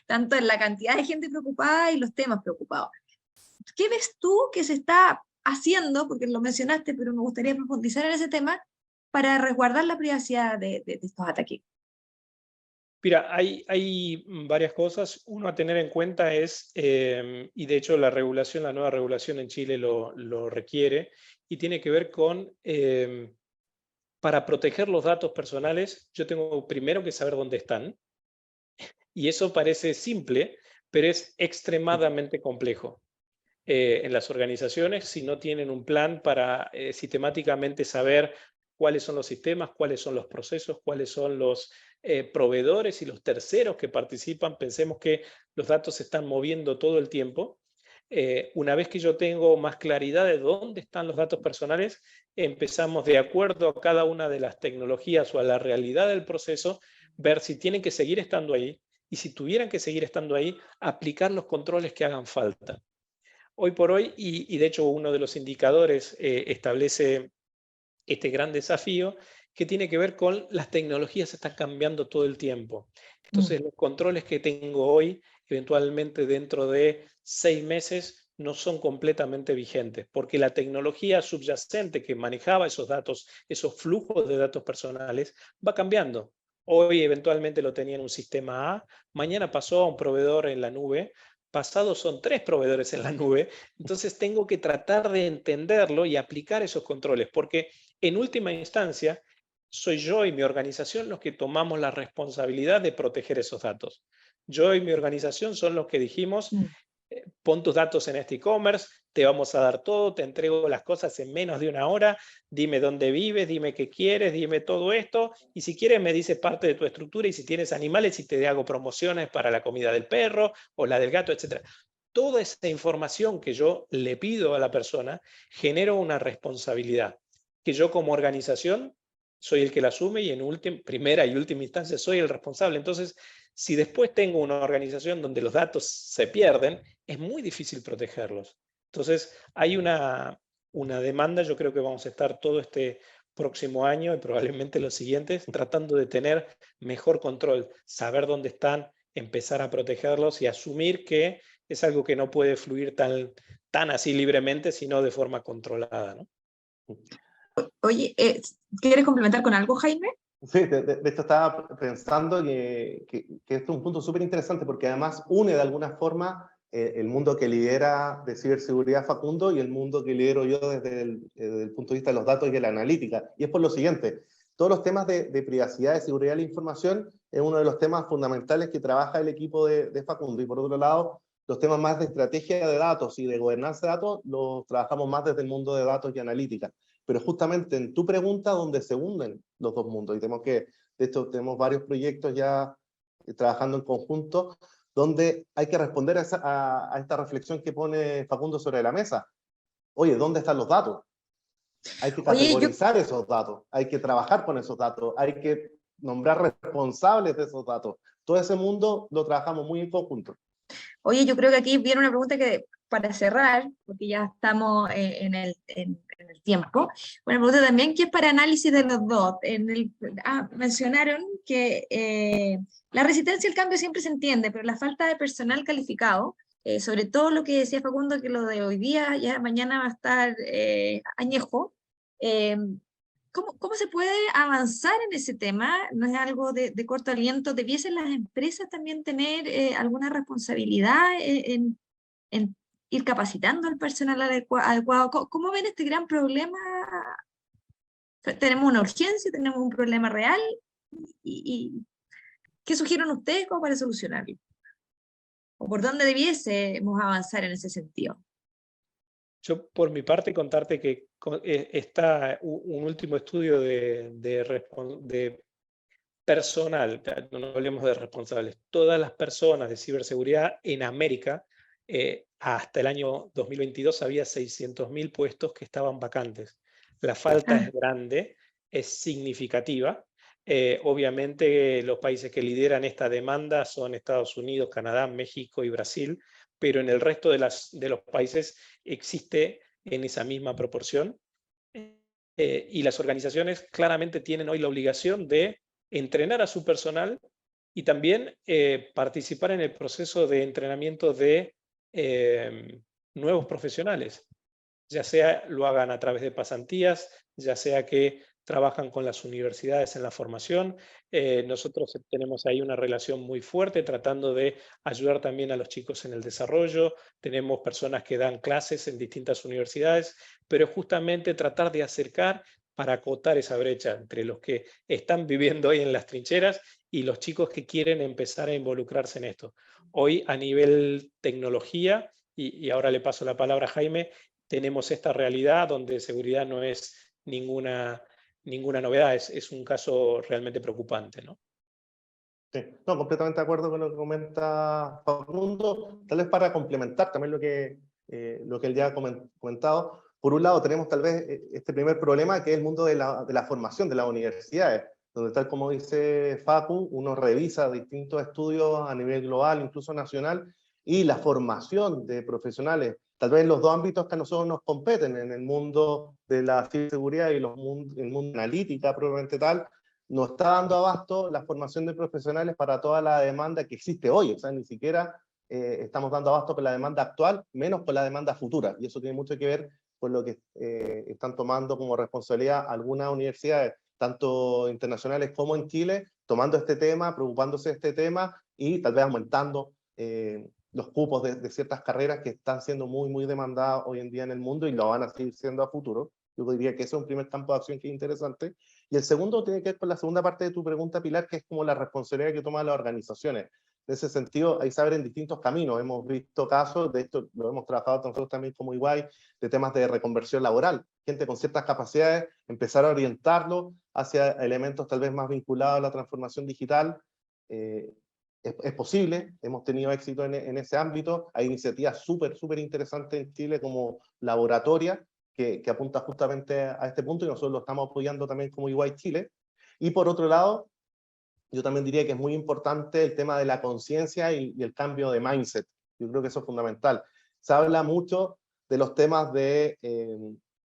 [SPEAKER 1] tanto en la cantidad de gente preocupada y los temas preocupados. ¿Qué ves tú que se está haciendo, porque lo mencionaste, pero me gustaría profundizar en ese tema, para resguardar la privacidad de estos ataques?
[SPEAKER 13] Mira, hay varias cosas. Uno a tener en cuenta es, y de hecho la nueva regulación en Chile lo requiere, y tiene que ver con, para proteger los datos personales, yo tengo primero que saber dónde están, y eso parece simple, pero es extremadamente complejo. En las organizaciones, si no tienen un plan para sistemáticamente saber cuáles son los sistemas, cuáles son los procesos, cuáles son los proveedores y los terceros que participan. Pensemos que los datos se están moviendo todo el tiempo. Una vez que yo tengo más claridad de dónde están los datos personales, empezamos de acuerdo a cada una de las tecnologías o a la realidad del proceso, ver si tienen que seguir estando ahí, y si tuvieran que seguir estando ahí, aplicar los controles que hagan falta. Hoy por hoy, y de hecho uno de los indicadores establece este gran desafío, que tiene que ver con las tecnologías que están cambiando todo el tiempo. Entonces, los controles que tengo hoy, eventualmente dentro de 6 meses, no son completamente vigentes, porque la tecnología subyacente que manejaba esos datos, esos flujos de datos personales, va cambiando. Hoy eventualmente lo tenía en un sistema A, mañana pasó a un proveedor en la nube, pasado son 3 proveedores en la nube. Entonces tengo que tratar de entenderlo y aplicar esos controles, porque en última instancia soy yo y mi organización los que tomamos la responsabilidad de proteger esos datos. Yo y mi organización son los que dijimos, pon tus datos en este e-commerce, te vamos a dar todo, te entrego las cosas en menos de 1 hora, dime dónde vives, dime qué quieres, dime todo esto, y si quieres me dices parte de tu estructura, y si tienes animales, y te hago promociones para la comida del perro o la del gato, etc. toda esa información que yo le pido a la persona, genero una responsabilidad, que yo como organización soy el que la asume y en primera y última instancia soy el responsable. Entonces, si después tengo una organización donde los datos se pierden, es muy difícil protegerlos. Entonces, hay una demanda, yo creo que vamos a estar todo este próximo año y probablemente los siguientes, tratando de tener mejor control, saber dónde están, empezar a protegerlos y asumir que es algo que no puede fluir tan así libremente, sino de forma controlada, ¿no?
[SPEAKER 1] Oye, ¿quieres complementar con algo, Jaime?
[SPEAKER 12] Sí, de hecho estaba pensando que esto es un punto súper interesante porque además une de alguna forma el mundo que lidera de ciberseguridad Facundo y el mundo que lidero yo desde el punto de vista de los datos y de la analítica. Y es por lo siguiente, todos los temas de privacidad, de seguridad de la información es uno de los temas fundamentales que trabaja el equipo de Facundo. Y por otro lado, los temas más de estrategia de datos y de gobernanza de datos los trabajamos más desde el mundo de datos y analítica. Pero justamente en tu pregunta donde se unen los dos mundos, y de hecho tenemos varios proyectos ya trabajando en conjunto, donde hay que responder a esta reflexión que pone Facundo sobre la mesa. Oye, ¿dónde están los datos? Hay que categorizar esos datos, hay que trabajar con esos datos, hay que nombrar responsables de esos datos. Todo ese mundo lo trabajamos muy en conjunto.
[SPEAKER 1] Oye, yo creo que aquí viene una pregunta que, para cerrar, porque ya estamos en el tiempo, una pregunta también que es para análisis de los dos. Mencionaron que la resistencia al cambio siempre se entiende, pero la falta de personal calificado, sobre todo lo que decía Facundo, que lo de hoy día, ya mañana va a estar añejo, ¿cómo se puede avanzar en ese tema? ¿No es algo de corto aliento? ¿Debiesen las empresas también tener alguna responsabilidad en ir capacitando al personal adecuado? ¿Cómo ven este gran problema? ¿Tenemos una urgencia? ¿Tenemos un problema real? ¿Y qué sugieren ustedes como para solucionarlo? ¿O por dónde debiésemos avanzar en ese sentido?
[SPEAKER 13] Yo, por mi parte, contarte que está un último estudio de personal, no hablemos de responsables, todas las personas de ciberseguridad en América, hasta el año 2022 había 600.000 puestos que estaban vacantes. La falta es grande, es significativa. Obviamente los países que lideran esta demanda son Estados Unidos, Canadá, México y Brasil, pero en el resto de los países existe en esa misma proporción. Y las organizaciones claramente tienen hoy la obligación de entrenar a su personal y también participar en el proceso de entrenamiento de nuevos profesionales, ya sea lo hagan a través de pasantías, ya sea que trabajan con las universidades en la formación. Nosotros tenemos ahí una relación muy fuerte tratando de ayudar también a los chicos en el desarrollo. Tenemos personas que dan clases en distintas universidades, pero justamente tratar de acercar para acotar esa brecha entre los que están viviendo hoy en las trincheras y los chicos que quieren empezar a involucrarse en esto. Hoy a nivel tecnología, y ahora le paso la palabra a Jaime, tenemos esta realidad donde seguridad no es ninguna novedad, es un caso realmente preocupante, ¿no?
[SPEAKER 12] Sí, no, completamente de acuerdo con lo que comenta Facundo. Tal vez para complementar también lo que él ya ha comentado, por un lado tenemos tal vez este primer problema que es el mundo de la formación de las universidades, donde tal como dice Facu, uno revisa distintos estudios a nivel global, incluso nacional, y la formación de profesionales, tal vez en los dos ámbitos que a nosotros nos competen, en el mundo de la ciberseguridad y el mundo analítica propiamente tal, nos está dando abasto la formación de profesionales para toda la demanda que existe hoy. O sea, ni siquiera estamos dando abasto con la demanda actual, menos con la demanda futura. Y eso tiene mucho que ver con lo que están tomando como responsabilidad algunas universidades, tanto internacionales como en Chile, tomando este tema, preocupándose de este tema y tal vez aumentando los cupos de ciertas carreras que están siendo muy, muy demandadas hoy en día en el mundo y lo van a seguir siendo a futuro. Yo diría que ese es un primer campo de acción que es interesante. Y el segundo tiene que ver con la segunda parte de tu pregunta, Pilar, que es como la responsabilidad que toman las organizaciones. En ese sentido, hay saber en distintos caminos. Hemos visto casos, de esto lo hemos trabajado nosotros también como Iguay, de temas de reconversión laboral. Gente con ciertas capacidades, empezar a orientarlo hacia elementos tal vez más vinculados a la transformación digital. es posible, hemos tenido éxito en ese ámbito, hay iniciativas súper interesantes en Chile como Laboratoria, que apunta justamente a este punto, y nosotros lo estamos apoyando también como EY Chile. Y por otro lado, yo también diría que es muy importante el tema de la conciencia y el cambio de mindset. Yo creo que eso es fundamental. Se habla mucho de los temas de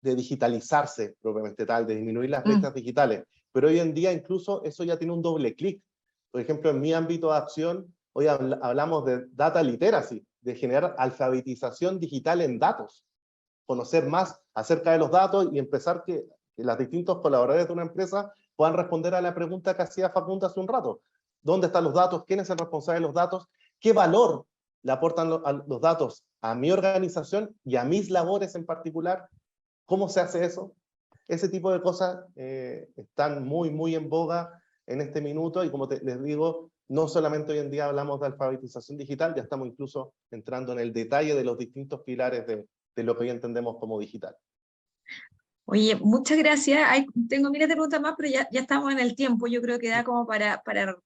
[SPEAKER 12] digitalizarse propiamente tal, de disminuir las brechas digitales, pero hoy en día incluso eso ya tiene un doble clic. Por ejemplo, en mi ámbito de acción, hoy hablamos de data literacy, de generar alfabetización digital en datos, conocer más acerca de los datos y empezar que los distintos colaboradores de una empresa puedan responder a la pregunta que hacía Facundo hace un rato. ¿Dónde están los datos? ¿Quién es el responsable de los datos? ¿Qué valor le aportan los datos a mi organización y a mis labores en particular? ¿Cómo se hace eso? Ese tipo de cosas están muy en boga en este minuto, y como les digo, no solamente hoy en día hablamos de alfabetización digital, ya estamos incluso entrando en el detalle de los distintos pilares de lo que hoy entendemos como digital.
[SPEAKER 1] Oye, muchas gracias. Tengo miles de preguntas más, pero ya estamos en el tiempo. Yo creo que da como para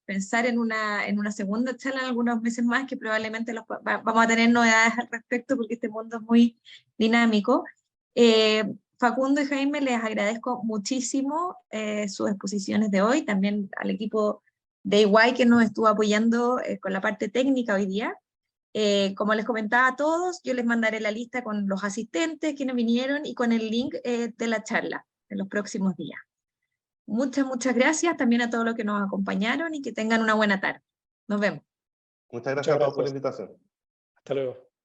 [SPEAKER 1] pensar en una segunda charla en algunos meses más, que probablemente vamos a tener novedades al respecto, porque este mundo es muy dinámico. Facundo y Jaime, les agradezco muchísimo sus exposiciones de hoy, también al equipo de EY que nos estuvo apoyando con la parte técnica hoy día. Como les comentaba a todos, yo les mandaré la lista con los asistentes, quienes vinieron, y con el link de la charla en los próximos días. Muchas gracias también a todos los que nos acompañaron, y que tengan una buena tarde. Nos vemos.
[SPEAKER 12] Muchas gracias a todos por la invitación.
[SPEAKER 13] Hasta luego.